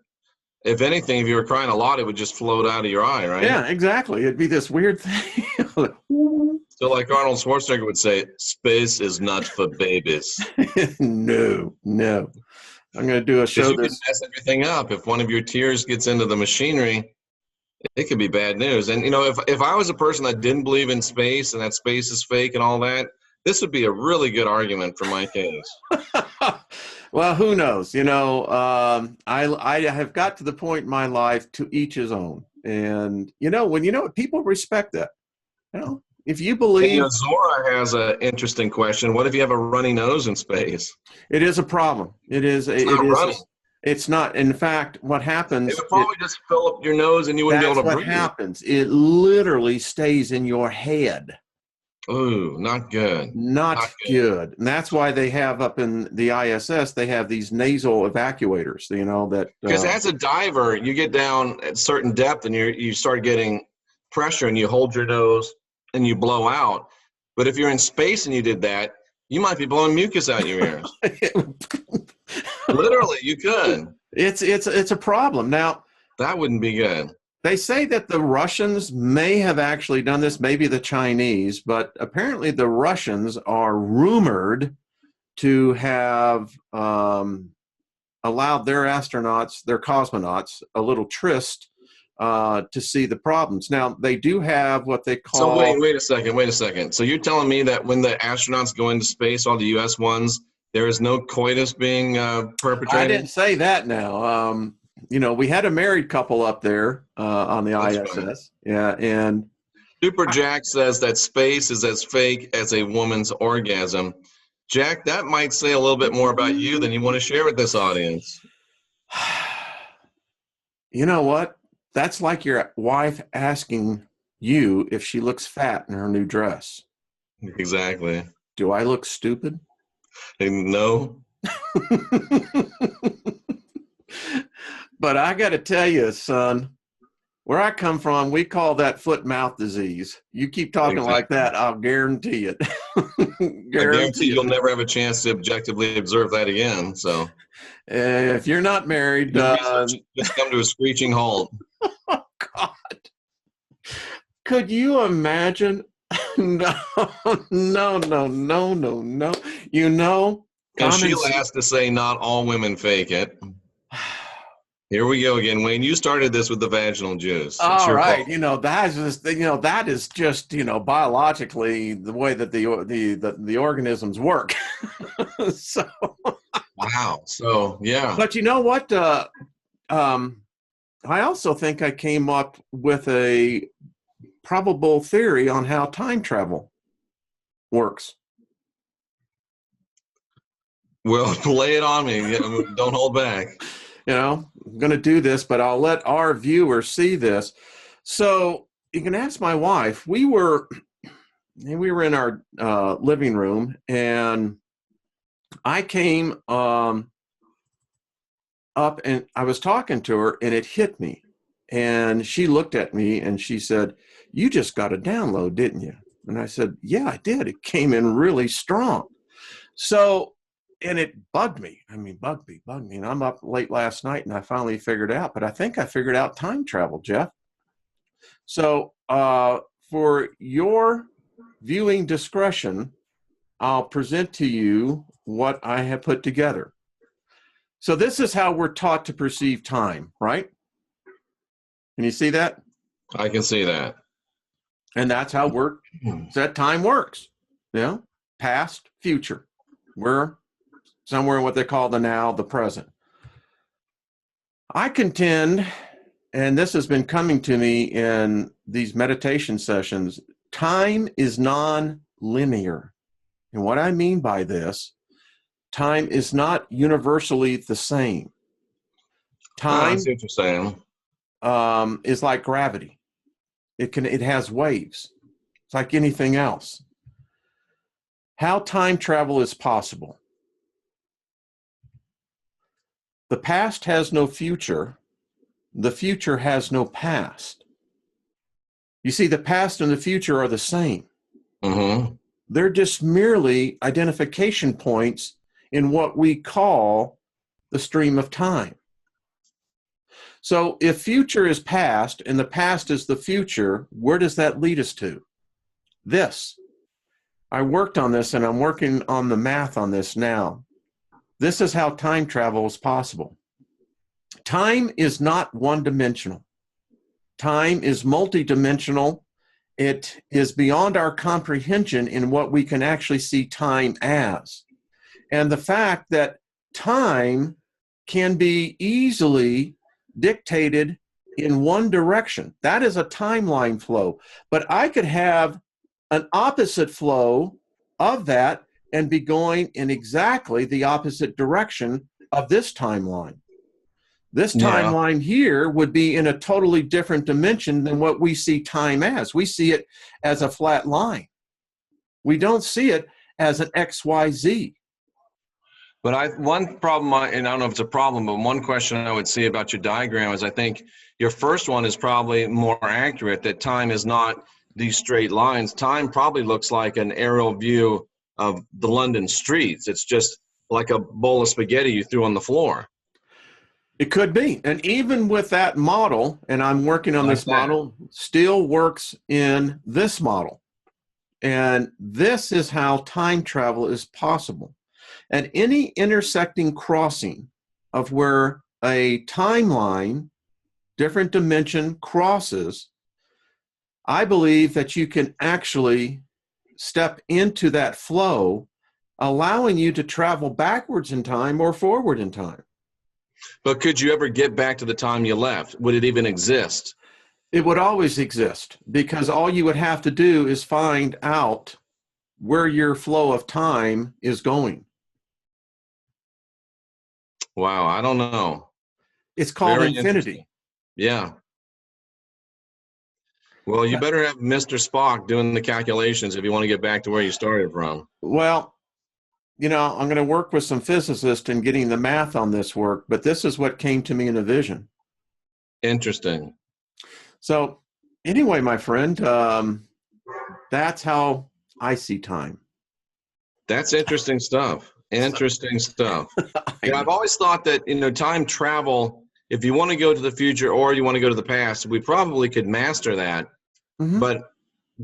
if anything, if you were crying a lot, it would just float out of your eye, right? Yeah, exactly. It'd be this weird thing. So like Arnold Schwarzenegger would say, space is not for babies. No. I'm going to do a show. You can mess everything up. If one of your tears gets into the machinery, it could be bad news. And, if I was a person that didn't believe in space and that space is fake and all that, this would be a really good argument for my case. Well, who knows? I have got to the point in my life, to each his own. And, people respect that. If you believe. Zora has an interesting question. What if you have a runny nose in space? It is a problem. It's not. In fact, what happens? It would probably just fill up your nose and you wouldn't be able to breathe. That's what happens. It literally stays in your head. Ooh, not good. Not good. And that's why they have up in the ISS, they have these nasal evacuators, that. Because as a diver, you get down at a certain depth and you start getting pressure and you hold your nose and you blow out. But if you're in space and you did that, you might be blowing mucus out your ears. Literally, you could. It's a problem. Now, that wouldn't be good. They say that the Russians may have actually done this, maybe the Chinese, but apparently the Russians are rumored to have allowed their astronauts, their cosmonauts, a little tryst to see the problems. Now, they do have what they call... So wait a second. So you're telling me that when the astronauts go into space, all the U.S. ones, there is no coitus being perpetrated? I didn't say that now. We had a married couple up there on the ISS. Funny. Yeah, and Super Jack says that space is as fake as a woman's orgasm. Jack, that might say a little bit more about you than you want to share with this audience. You know what? That's like your wife asking you if she looks fat in her new dress. Exactly. Do I look stupid? No. But I got to tell you, son, where I come from, we call that foot-mouth disease. You keep talking like that, I'll guarantee it. I guarantee you'll never have a chance to objectively observe that again. So, if you're not married, just come to a screeching halt. Oh God! Could you imagine? No. And Sheila has to say, not all women fake it. Here we go again, Wayne. You started this with the vaginal juice. All right, that is just biologically the way that the organisms work. So. Wow. So yeah. But you know what? I also think I came up with a probable theory on how time travel works. Well, lay it on me. Don't hold back. I'm going to do this, but I'll let our viewers see this. So you can ask my wife. We were in our living room, and I came up, and I was talking to her, and it hit me. And she looked at me, and she said, "You just got a download, didn't you?" And I said, "Yeah, I did. It came in really strong." So, and it bugged me. I mean, bugged me. And I'm up late last night, and I finally figured out, but I think I figured out time travel, Jeff. So, for your viewing discretion, I'll present to you what I have put together. So this is how we're taught to perceive time, right? Can you see that? I can see that. And that's how that time works. Past, future. We're somewhere in what they call the now, the present. I contend, and this has been coming to me in these meditation sessions, time is non-linear. And what I mean by this, time is not universally the same. Time I see what you're saying. Is like gravity. It has waves. It's like anything else. How time travel is possible. The past has no future. The future has no past. You see, the past and the future are the same. Mm-hmm. They're just merely identification points in what we call the stream of time. So if future is past and the past is the future, where does that lead us to? This. I worked on this, and I'm working on the math on this now. This is how time travel is possible. Time is not one-dimensional. Time is multidimensional. It is beyond our comprehension in what we can actually see time as. And the fact that time can be easily dictated in one direction, that is a timeline flow. But I could have an opposite flow of that and be going in exactly the opposite direction of this timeline. This timeline here would be in a totally different dimension than what we see time as. We see it as a flat line. We don't see it as an XYZ. But one problem, and I don't know if it's a problem, but one question I would see about your diagram is I think your first one is probably more accurate, that time is not these straight lines. Time probably looks like an aerial view of the London streets. It's just like a bowl of spaghetti you threw on the floor. It could be. And even with that model, and I'm working on this model, still works in this model. And this is how time travel is possible. At any intersecting crossing of where a timeline, different dimension crosses, I believe that you can actually step into that flow, allowing you to travel backwards in time or forward in time. But could you ever get back to the time you left? Would it even exist? It would always exist, because all you would have to do is find out where your flow of time is going. Wow, I don't know. It's called infinity. Yeah. Well, you better have Mr. Spock doing the calculations if you want to get back to where you started from. Well, I'm going to work with some physicists in getting the math on this work, but this is what came to me in a vision. Interesting. So anyway, my friend, that's how I see time. That's interesting stuff. Interesting stuff. I've always thought that, time travel, if you want to go to the future or you want to go to the past, we probably could master that. Mm-hmm. But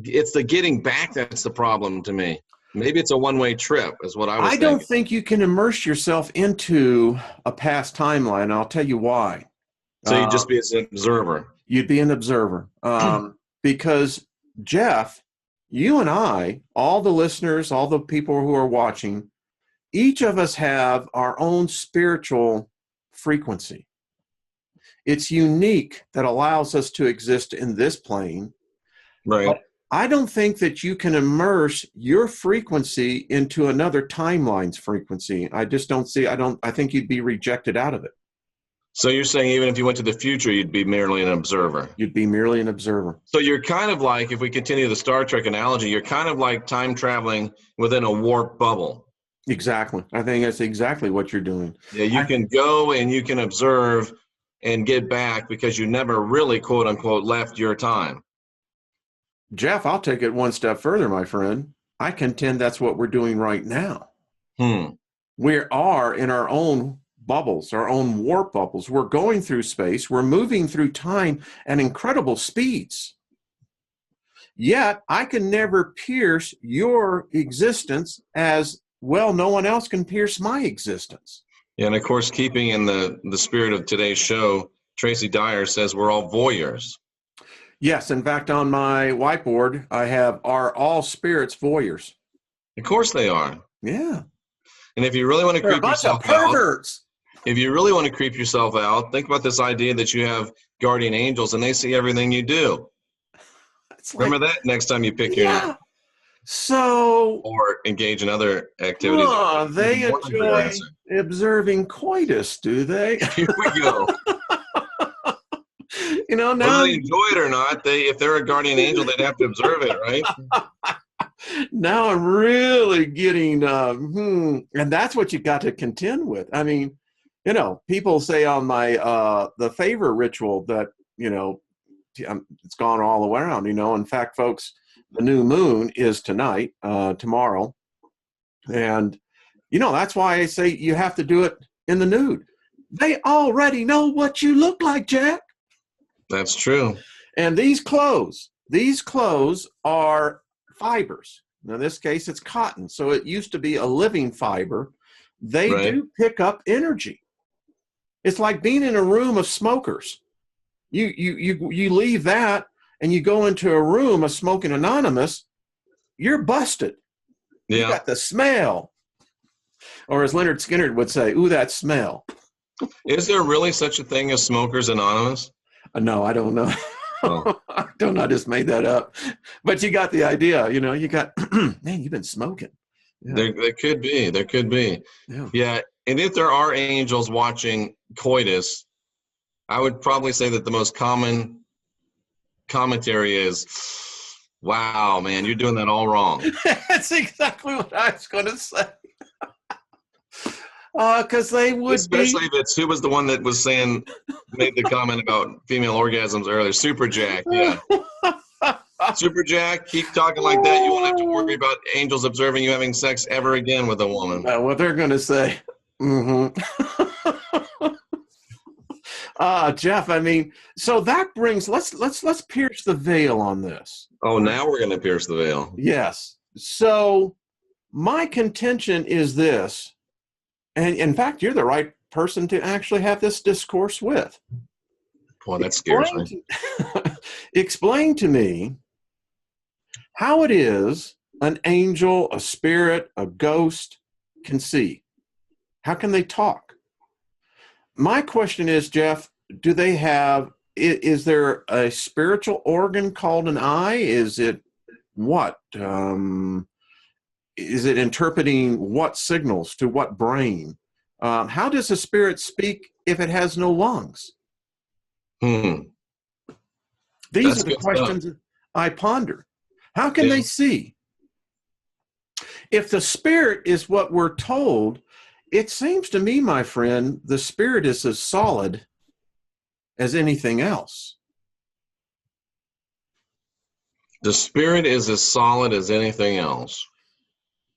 it's the getting back that's the problem to me. Maybe it's a one-way trip is what I was thinking. I don't think you can immerse yourself into a past timeline. I'll tell you why. So you'd just be as an observer. You'd be an observer. Because, Jeff, you and I, all the listeners, all the people who are watching, each of us have our own spiritual frequency. It's unique that allows us to exist in this plane. Right. But I don't think that you can immerse your frequency into another timeline's frequency. I just don't see, I think you'd be rejected out of it. So you're saying even if you went to the future, you'd be merely an observer. You'd be merely an observer. So you're kind of like, if we continue the Star Trek analogy, you're kind of like time traveling within a warp bubble. Exactly. I think that's exactly what you're doing. Yeah, you can go and you can observe and get back because you never really, quote unquote, left your time. Jeff, I'll take it one step further, my friend. I contend that's what we're doing right now. We are in our own bubbles, our own warp bubbles. We're going through space. We're moving through time at incredible speeds. Yet, I can never pierce your existence as well. No one else can pierce my existence. Yeah, and of course, keeping in the spirit of today's show, Tracy Dyer says we're all voyeurs. Yes, in fact, on my whiteboard, I have, are all spirits voyeurs? Of course they are. Yeah. And if you really want to creep yourself out, if you really want to creep yourself out, think about this idea that you have guardian angels and they see everything you do. Remember that next time you pick your so or engage in other activities. They enjoy observing coitus, do they? Here we go. You know, now whether they enjoy it or not, if they're a guardian angel, they'd have to observe it, right? Now I'm really getting, and that's what you got to contend with. I mean, you know, people say on my, the favor ritual that, you know, it's gone all the way around, you know. In fact, folks, the new moon is tonight, tomorrow. And, you know, that's why I say you have to do it in the nude. They already know what you look like, Jack. That's true. And these clothes are fibers. Now, in this case, it's cotton. So it used to be a living fiber. They do pick up energy. It's like being in a room of smokers. You leave that and you go into a room of smoking anonymous, you're busted. Yeah. You got the smell. Or as Leonard Skinner would say, ooh, that smell. Is there really such a thing as Smokers Anonymous? No, I don't know. Oh. I don't know. I just made that up. But you got the idea. You know, you got, man, you've been smoking. Yeah. There could be. There could be. Yeah. And if there are angels watching coitus, I would probably say that the most common commentary is, wow, man, you're doing that all wrong. That's exactly what I was going to say. Because they would especially if it's, who was the one that was saying, made the comment about female orgasms earlier? Super Jack, yeah. Super Jack, keep talking like that. You won't have to worry about angels observing you having sex ever again with a woman. What they're going to say. Jeff, I mean, so that brings, let's pierce the veil on this. Oh, now we're going to pierce the veil. Yes. So my contention is this. And in fact, you're the right person to actually have this discourse with. Boy, that scares me. Explain to me how it is an angel, a spirit, a ghost can see. How can they talk? My question is, Jeff, do they have, is there a spiritual organ called an eye? Is it what? Is it interpreting what signals to what brain? How does a spirit speak if it has no lungs? These are the questions I ponder. How can they see? If the spirit is what we're told, it seems to me, my friend, the spirit is as solid as anything else. The spirit is as solid as anything else.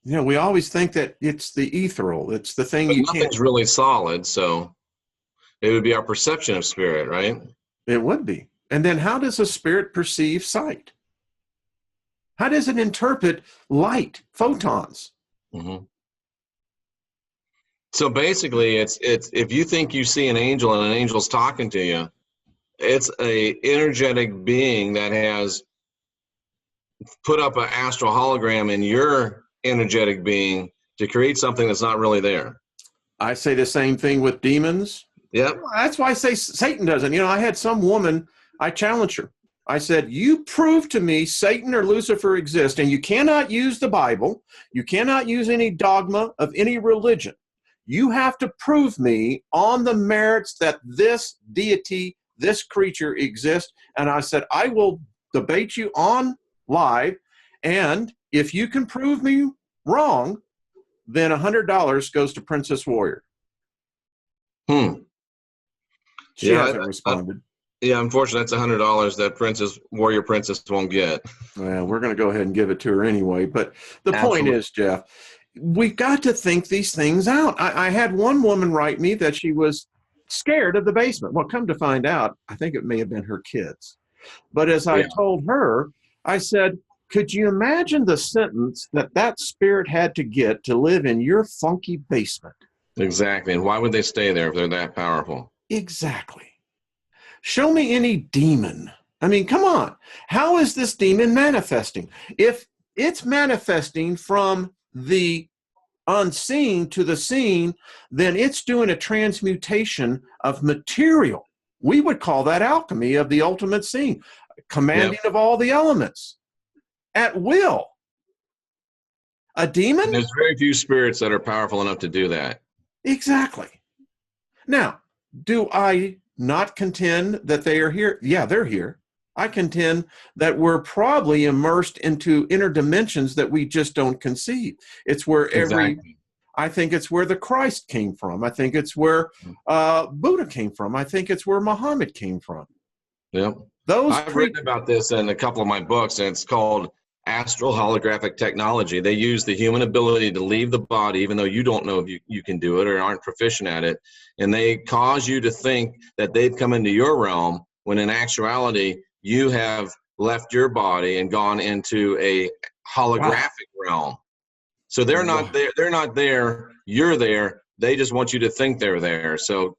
You know, we always think that it's the ethereal. It's the thing you can't. Nothing's really solid, so it would be our perception of spirit, right? It would be. And then how does a spirit perceive sight? How does it interpret light, photons? Mm-hmm. So basically, it's if you think you see an angel and an angel's talking to you, it's a energetic being that has put up an astral hologram in your energetic being to create something that's not really there. I say the same thing with demons. Yep. That's why I say Satan doesn't. You know, I had some woman, I challenged her. I said, you prove to me Satan or Lucifer exist, and you cannot use the Bible. You cannot use any dogma of any religion. You have to prove me on the merits that this deity, this creature exists. And I said, I will debate you on live. And if you can prove me wrong, then $100 goes to Princess Warrior. She hasn't responded. Yeah, unfortunately, that's $100 that Warrior Princess won't get. Well, we're going to go ahead and give it to her anyway. But the point is, Jeff, we've got to think these things out. I had one woman write me that she was scared of the basement. Well, come to find out, I think it may have been her kids. But as I told her, I said, could you imagine the sentence that spirit had to get to live in your funky basement? Exactly. And why would they stay there if they're that powerful? Exactly. Show me any demon. I mean, come on. How is this demon manifesting? If it's manifesting from the unseen to the seen, then it's doing a transmutation of material. We would call that alchemy of the ultimate seen, commanding of all the elements at will. A demon? And there's very few spirits that are powerful enough to do that. Exactly. Now, do I not contend that they are here? Yeah, they're here. I contend that we're probably immersed into inner dimensions that we just don't conceive. It's where I think it's where the Christ came from. I think it's where Buddha came from. I think it's where Muhammad came from. Yeah. I've written about this in a couple of my books, and it's called Astral Holographic Technology. They use the human ability to leave the body, even though you don't know if you can do it or aren't proficient at it. And they cause you to think that they've come into your realm, when in actuality, you have left your body and gone into a holographic realm. So they're not there. They're not there. You're there. They just want you to think they're there. So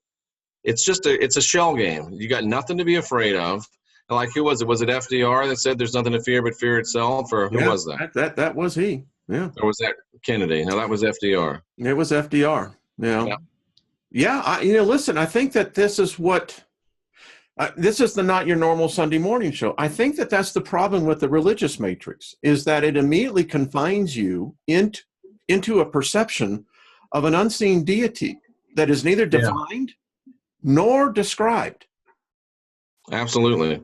it's just it's a shell game. You got nothing to be afraid of. Like, who was it? Was it FDR that said there's nothing to fear but fear itself? Or who was that? That was he. Yeah. Or was that Kennedy? No, that was FDR. It was FDR. Yeah. Listen, I think that this is what, this is the Not Your Normal Sunday Morning Show. I think that that's the problem with the religious matrix, is that it immediately confines you into a perception of an unseen deity that is neither defined nor described. Absolutely.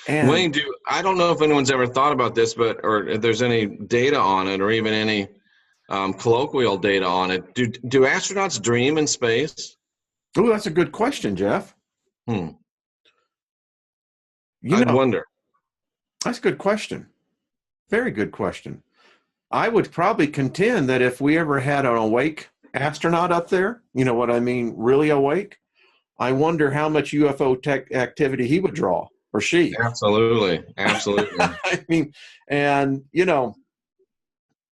And Wayne, I don't know if anyone's ever thought about this, or if there's any data on it, or even any colloquial data on it. Do astronauts dream in space? Oh, that's a good question, Jeff. I wonder. That's a good question. Very good question. I would probably contend that if we ever had an awake astronaut up there, you know what I mean, really awake, I wonder how much UFO tech activity he would draw, or she. Absolutely. I mean, and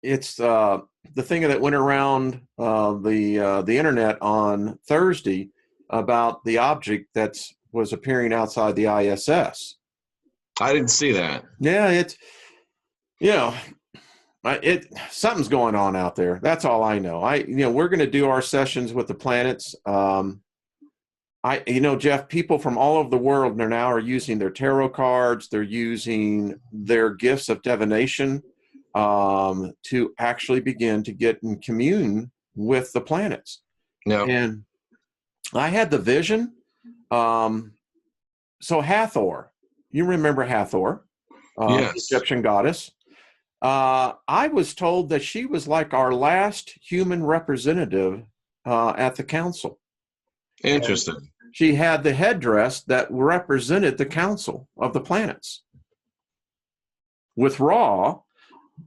it's the thing that went around the internet on Thursday about the object that was appearing outside the ISS. I didn't see that. Yeah, something's going on out there. That's all I know. We're going to do our sessions with the planets. Jeff, people from all over the world are using their tarot cards. They're using their gifts of divination to actually begin to get in commune with the planets. Yeah. And I had the vision. So Hathor, you remember Hathor, yes. Egyptian goddess. I was told that she was like our last human representative at the council. Interesting. And she had the headdress that represented the council of the planets. With Ra,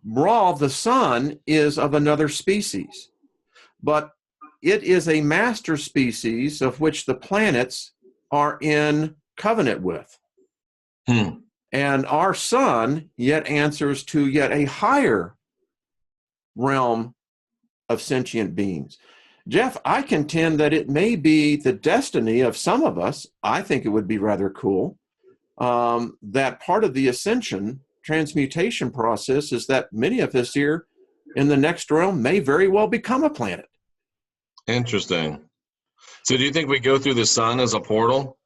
the sun, is of another species, but it is a master species of which the planets are in covenant with. And our sun yet answers to yet a higher realm of sentient beings. Jeff, I contend that it may be the destiny of some of us. I think it would be rather cool that part of the ascension transmutation process is that many of us here in the next realm may very well become a planet. Interesting. So do you think we go through the sun as a portal?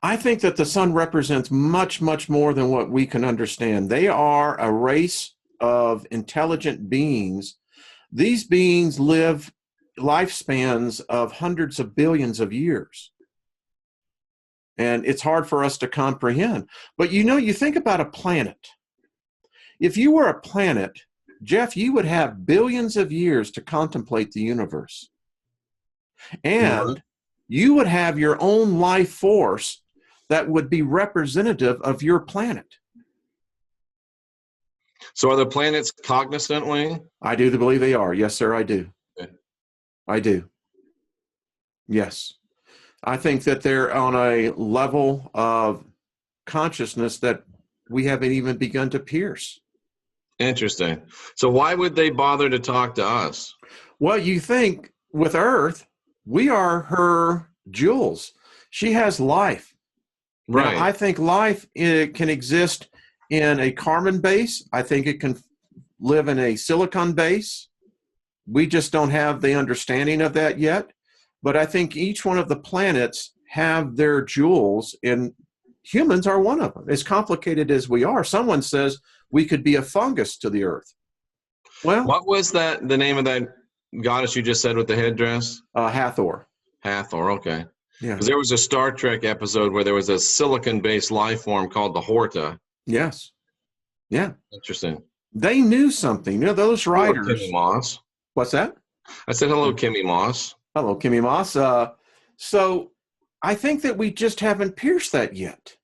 I think that the sun represents much, much more than what we can understand. They are a race of intelligent beings. These beings live lifespans of hundreds of billions of years. And it's hard for us to comprehend. But you think about a planet. If you were a planet, Jeff, you would have billions of years to contemplate the universe. And you would have your own life force that would be representative of your planet. So are the planets cognizantly? I do believe they are. Yes, sir, I do. Okay. I do. Yes. I think that they're on a level of consciousness that we haven't even begun to pierce. Interesting. So why would they bother to talk to us? Well, you think with Earth, we are her jewels. She has life. Right. Now, I think life can exist in a carbon base. I think it can live in a silicon base. We just don't have the understanding of that yet. But I think each one of the planets have their jewels, and humans are one of them. As complicated as we are, someone says we could be a fungus to the Earth. Well, what was the name of that goddess you just said with the headdress? Hathor. Hathor, okay. Yeah. Because there was a Star Trek episode where there was a silicon-based life form called the Horta. Yes. Yeah. Interesting. They knew something. Those writers. Hello, Kimmy Moss. What's that? I said hello, Kimmy Moss. Hello, Kimmy Moss. So I think that we just haven't pierced that yet.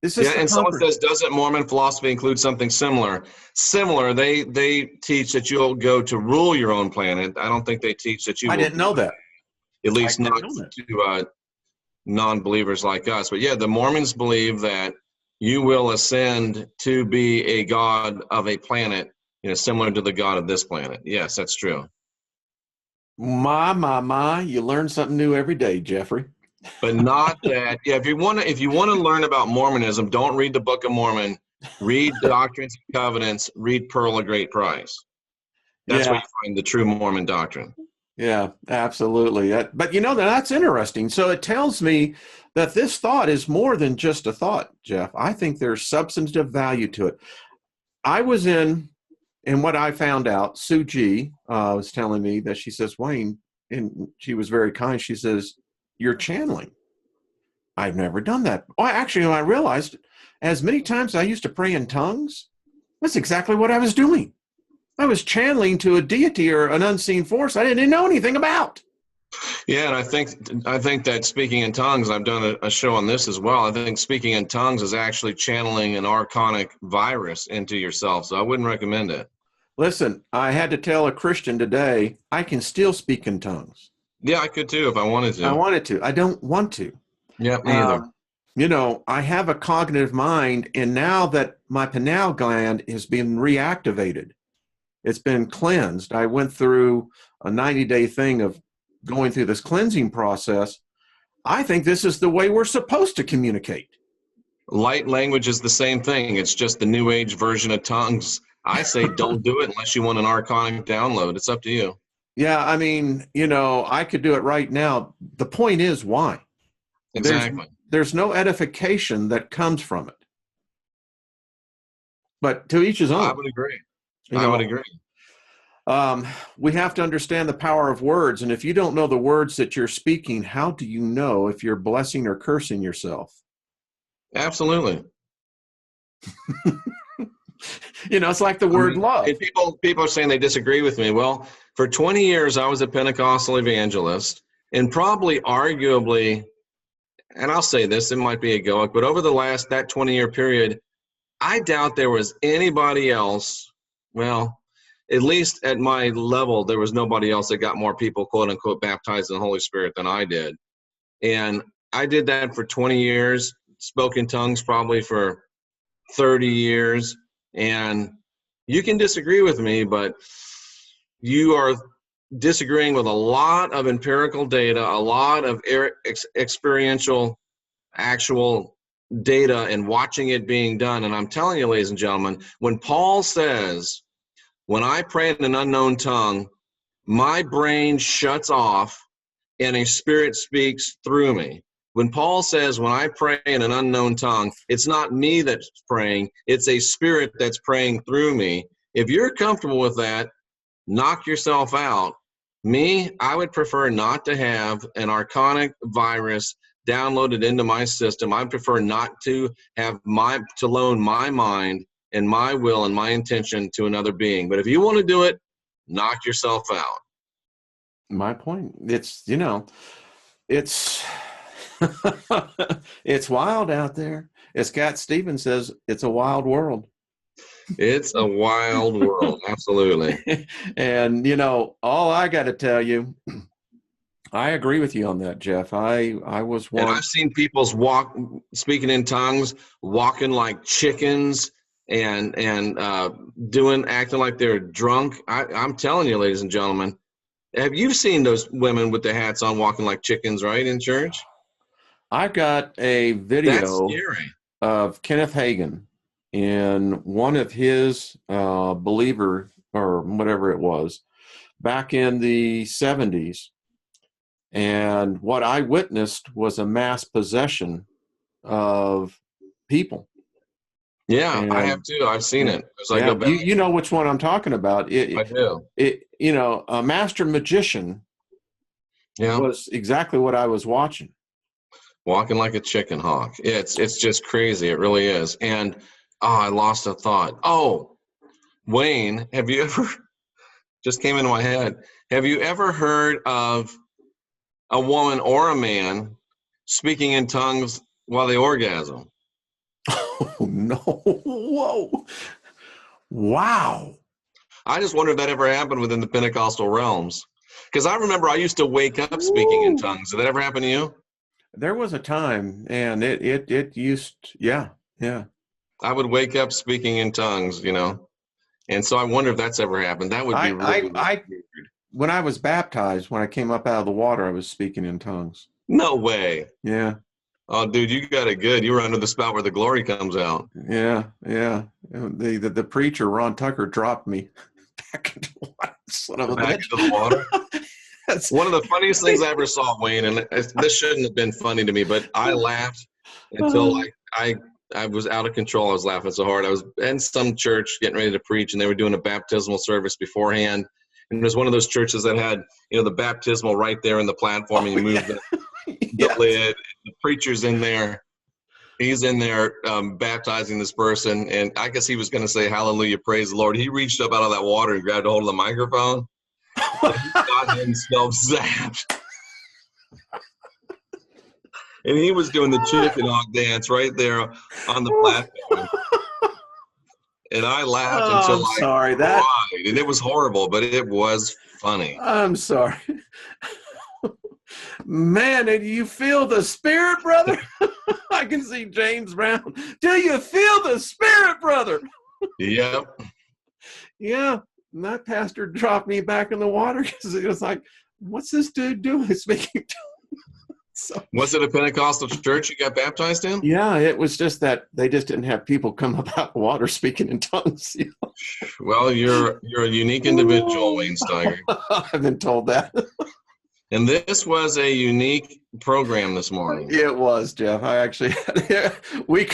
And someone says, doesn't Mormon philosophy include something similar? Similar, they teach that you'll go to rule your own planet. I don't think they teach that you I didn't know that. At least not to non-believers like us. But yeah, the Mormons believe that you will ascend to be a god of a planet, similar to the god of this planet. Yes, that's true. My, you learn something new every day, Jeffrey. But not that. Yeah, if you want to learn about Mormonism, don't read the Book of Mormon. Read Doctrines and Covenants. Read Pearl of Great Price. That's where you find the true Mormon doctrine. Yeah, absolutely. But that's interesting. So it tells me that this thought is more than just a thought, Jeff. I think there's substantive value to it. I was in what I found out, Sue G was telling me that she says, Wayne, and she was very kind. She says, you're channeling. I've never done that. Oh, actually, I realized as many times I used to pray in tongues, that's exactly what I was doing. I was channeling to a deity or an unseen force I didn't know anything about. Yeah, and I think that speaking in tongues, I've done a show on this as well. I think speaking in tongues is actually channeling an archonic virus into yourself, so I wouldn't recommend it. Listen, I had to tell a Christian today, I can still speak in tongues. Yeah, I could too if I wanted to. I wanted to. I don't want to. Yeah, me either. I have a cognitive mind, and now that my pineal gland has been reactivated, it's been cleansed. I went through a 90-day thing of going through this cleansing process. I think this is the way we're supposed to communicate. Light language is the same thing. It's just the new age version of tongues. I say don't do it unless you want an archonic download. It's up to you. Yeah, I mean, I could do it right now. The point is, why? Exactly. There's no edification that comes from it. But to each his own. I would agree. I would agree. We have to understand the power of words. And if you don't know the words that you're speaking, how do you know if you're blessing or cursing yourself? Absolutely. It's like the word love. People are saying they disagree with me. Well, for 20 years, I was a Pentecostal evangelist, and probably arguably, and I'll say this, it might be egoic, but over that 20-year period, I doubt there was anybody else, well, at least at my level, there was nobody else that got more people, quote unquote, baptized in the Holy Spirit than I did. And I did that for 20 years, spoke in tongues probably for 30 years. And you can disagree with me, but you are disagreeing with a lot of empirical data, a lot of experiential, actual data, and watching it being done. And I'm telling you, ladies and gentlemen, when Paul says, when I pray in an unknown tongue, my brain shuts off and a spirit speaks through me. When Paul says, when I pray in an unknown tongue, it's not me that's praying, it's a spirit that's praying through me. If you're comfortable with that, knock yourself out. Me, I would prefer not to have an archonic virus downloaded into my system. I prefer not to have to loan my mind and my will and my intention to another being. But if you want to do it, knock yourself out. My point, it's, it's it's wild out there. As Cat Stevens says, it's a wild world. It's a wild world, absolutely. And all I got to tell you, I agree with you on that, Jeff. I was one. And I've seen people speaking in tongues, walking like chickens, and acting like they're drunk. I'm telling you, ladies and gentlemen, have you seen those women with the hats on walking like chickens, right, in church? I got a video of Kenneth Hagin in one of his believer or whatever it was back in the 70s. And what I witnessed was a mass possession of people. Yeah, and I have too. I've seen it. You know which one I'm talking about. I do. A master magician was exactly what I was watching. Walking like a chicken hawk. It's just crazy. It really is. And I lost a thought. Oh, Wayne, have you ever, just came into my head, have you ever heard of a woman or a man speaking in tongues while they orgasm? Oh, no. Whoa. Wow. I just wonder if that ever happened within the Pentecostal realms. Because I remember I used to wake up speaking in tongues. Did that ever happen to you? There was a time, and it used, yeah. I would wake up speaking in tongues, and so I wonder if that's ever happened. That would be really weird. When I was baptized, when I came up out of the water, I was speaking in tongues. No way. Yeah. Oh, dude, you got it good. You were under the spout where the glory comes out. Yeah. The preacher, Ron Tucker, dropped me back into the water. Back into the water? One of the funniest things I ever saw, Wayne, and this shouldn't have been funny to me, but I laughed until I was out of control. I was laughing so hard. I was in some church getting ready to preach, and they were doing a baptismal service beforehand. And it was one of those churches that had, the baptismal right there in the platform, and you move the lid. The preacher's in there. He's in there baptizing this person, and I guess he was going to say, "Hallelujah, praise the Lord." He reached up out of that water and grabbed a hold of the microphone. And he got himself zapped. And he was doing the chicken hawk dance right there on the platform. And I laughed until I cried. And it was horrible, but it was funny. I'm sorry. Man, do you feel the spirit, brother? I can see James Brown. Do you feel the spirit, brother? Yep. Yeah. And that pastor dropped me back in the water because it was like, what's this dude doing speaking to him? So, was it a Pentecostal church you got baptized in? Yeah, it was just that they just didn't have people come up out of the water speaking in tongues. Well, you're a unique individual, Wayne Steiger. I've been told that. And this was a unique program this morning. It was, Jeff. I actually we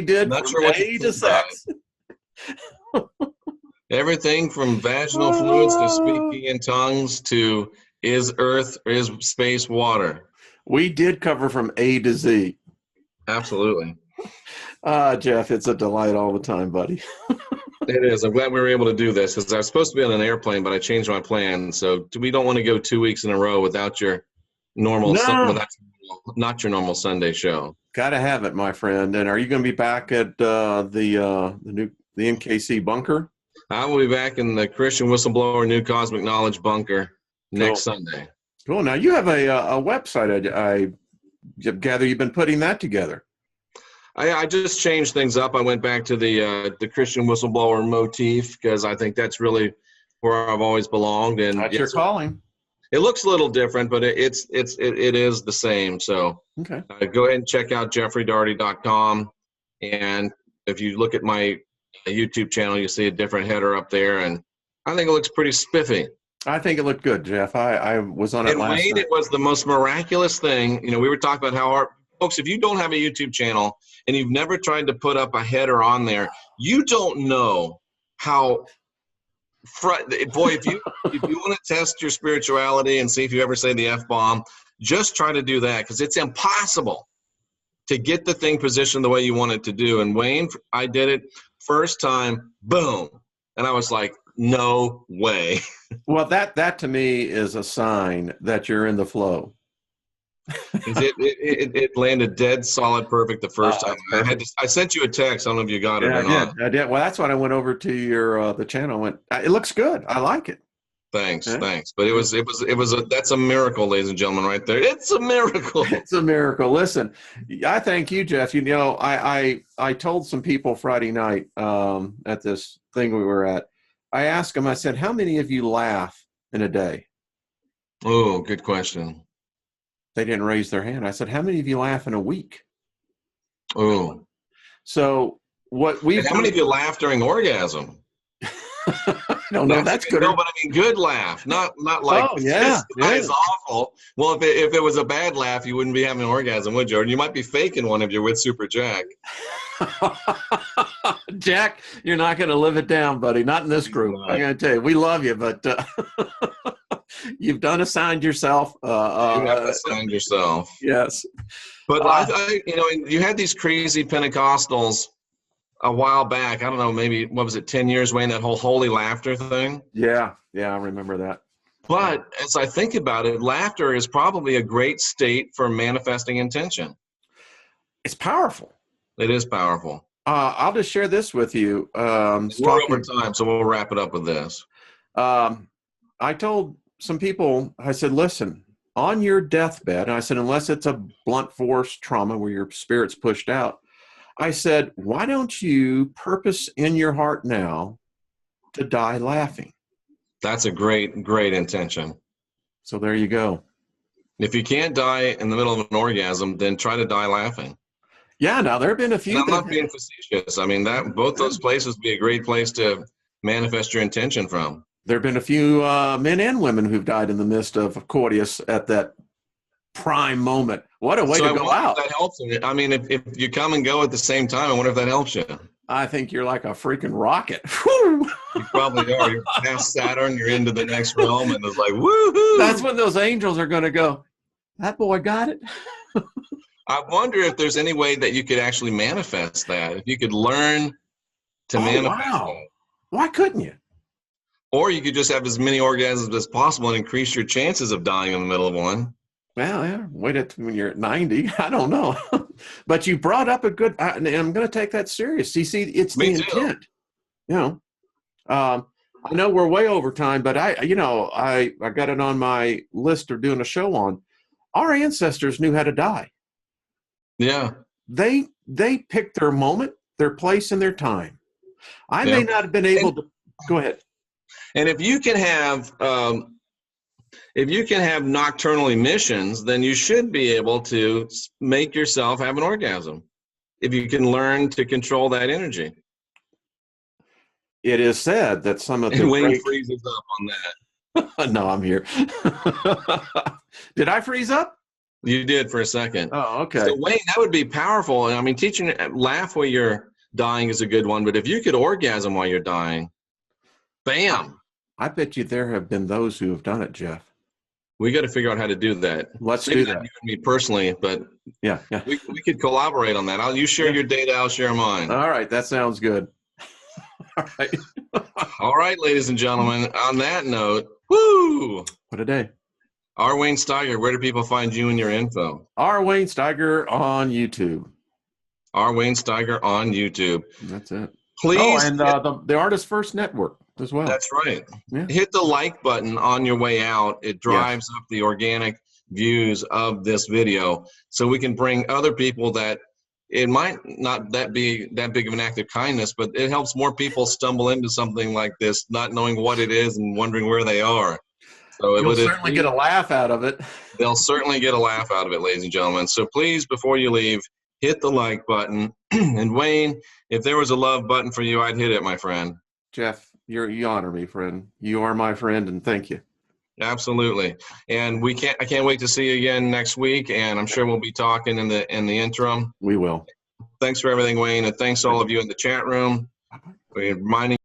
did Not from sure what A to sex. Everything from vaginal fluids to speaking in tongues to is earth or is space water. We did cover from A to Z. Absolutely. Jeff, it's a delight all the time, buddy. It is. I'm glad we were able to do this because I was supposed to be on an airplane, but I changed my plan. So we don't want to go 2 weeks in a row without your normal, not your normal Sunday show. Got to have it, my friend. And are you going to be back at the NKC bunker? I will be back in the Christian Whistleblower New Cosmic Knowledge bunker next Sunday. Cool. Now you have a website. I gather you've been putting that together. I just changed things up. I went back to the Christian Whistleblower motif because I think that's really where I've always belonged. And that's your calling. It looks a little different, but it is the same. So okay. Go ahead and check out jeffreydarty.com. And if you look at my YouTube channel, you see a different header up there, and I think it looks pretty spiffy. I think it looked good, Jeff. I was on it And last Wayne, night. it was the most miraculous thing. You know, we were talking about how our folks, if you don't have a YouTube channel and you've never tried to put up a header on there, you don't know how boy, if you want to test your spirituality and see if you ever say the F-bomb, just try to do that, because it's impossible to get the thing positioned the way you want it to do. And Wayne, I did it first time, boom. And I was like, no way. Well, that to me is a sign that you're in the flow. It landed dead solid perfect the first time. That's perfect. I sent you a text. I don't know if you got it Yeah, or I not. did. I did. Well, that's when I went over to your the channel. Went. It looks good. I like it. Thanks, Yeah. thanks. But that's a miracle, ladies and gentlemen, right there. It's a miracle. It's a miracle. Listen, I thank you, Jeff. You know, I told some people Friday night at this thing we were at. I asked them. I said, "How many of you laugh in a day?" Oh, good question. They didn't raise their hand. I said, "How many of you laugh in a week?" Oh. So what we've And how many of you laugh during orgasm? I don't know. That's good. No, but I mean, good laugh, not like, Oh yeah, this guy is awful. Well, if it was a bad laugh, you wouldn't be having an orgasm, would you? Or you might be faking one if you're with Super Jack. Jack, you're not going to live it down, buddy. Not in this group. I'm going to tell you, we love you, but you've done assigned yourself. You have assigned yourself. Yes. But you had these crazy Pentecostals a while back. I don't know, maybe, what was it, 10 years, Wayne, that whole holy laughter thing? Yeah, I remember that. But as I think about it, laughter is probably a great state for manifesting intention. It's powerful. It is powerful. I'll just share this with you. We're over time, so we'll wrap it up with this. I told some people, I said, listen, on your deathbed, I said, unless it's a blunt force trauma where your spirit's pushed out, I said, why don't you purpose in your heart now to die laughing? That's a great, great intention. So there you go. If you can't die in the middle of an orgasm, then try to die laughing. Yeah, now there have been a few. And I'm not being facetious. I mean, both those places would be a great place to manifest your intention from. There have been a few men and women who've died in the midst of coitus at that prime moment. What a way to go out. That helps. I mean, if you come and go at the same time, I wonder if that helps you. I think you're like a freaking rocket. Woo! You probably are. You're past Saturn. You're into the next realm, and it's like, woohoo! That's when those angels are going to go, that boy got it. I wonder if there's any way that you could actually manifest that. If you could learn to manifest that. Why couldn't you? Or you could just have as many orgasms as possible and increase your chances of dying in the middle of one. Well, yeah, wait when you're at 90. I don't know. But you brought up a good, and I'm going to take that serious. You see, it's the intent. You know, I know we're way over time, but I got it on my list of doing a show on. Our ancestors knew how to die. Yeah. They picked their moment, their place, and their time. I may not have been able to. Go ahead. And if you can have nocturnal emissions, then you should be able to make yourself have an orgasm. If you can learn to control that energy. It is said that some of the Wayne freezes up on that. No, I'm here. Did I freeze up? You did for a second. Oh, okay. So Wayne, that would be powerful. I mean, teaching laugh while you're dying is a good one, but if you could orgasm while you're dying, bam. I bet you there have been those who have done it, Jeff. We got to figure out how to do that. Let's do that. You and me personally, but yeah. We could collaborate on that. You share your data, I'll share mine. All right, that sounds good. All right. All right, ladies and gentlemen. On that note, woo! What a day. R. Wayne Steiger, where do people find you and your info? R. Wayne Steiger on YouTube. R. Wayne Steiger on YouTube. That's it. Please. Oh, and the Artist First Network as well. That's right. Yeah. Hit the like button on your way out. It drives up the organic views of this video, so we can bring other people that it might not be that big of an act of kindness, but it helps more people stumble into something like this, not knowing what it is and wondering where they are. So you'll certainly get a laugh out of it. They'll certainly get a laugh out of it, ladies and gentlemen. So please, before you leave, hit the like button. And Wayne, if there was a love button for you, I'd hit it, my friend. Jeff, you honor me, friend. You are my friend, and thank you. Absolutely. And I can't wait to see you again next week. And I'm sure we'll be talking in the interim. We will. Thanks for everything, Wayne. And thanks all of you in the chat room. We're reminding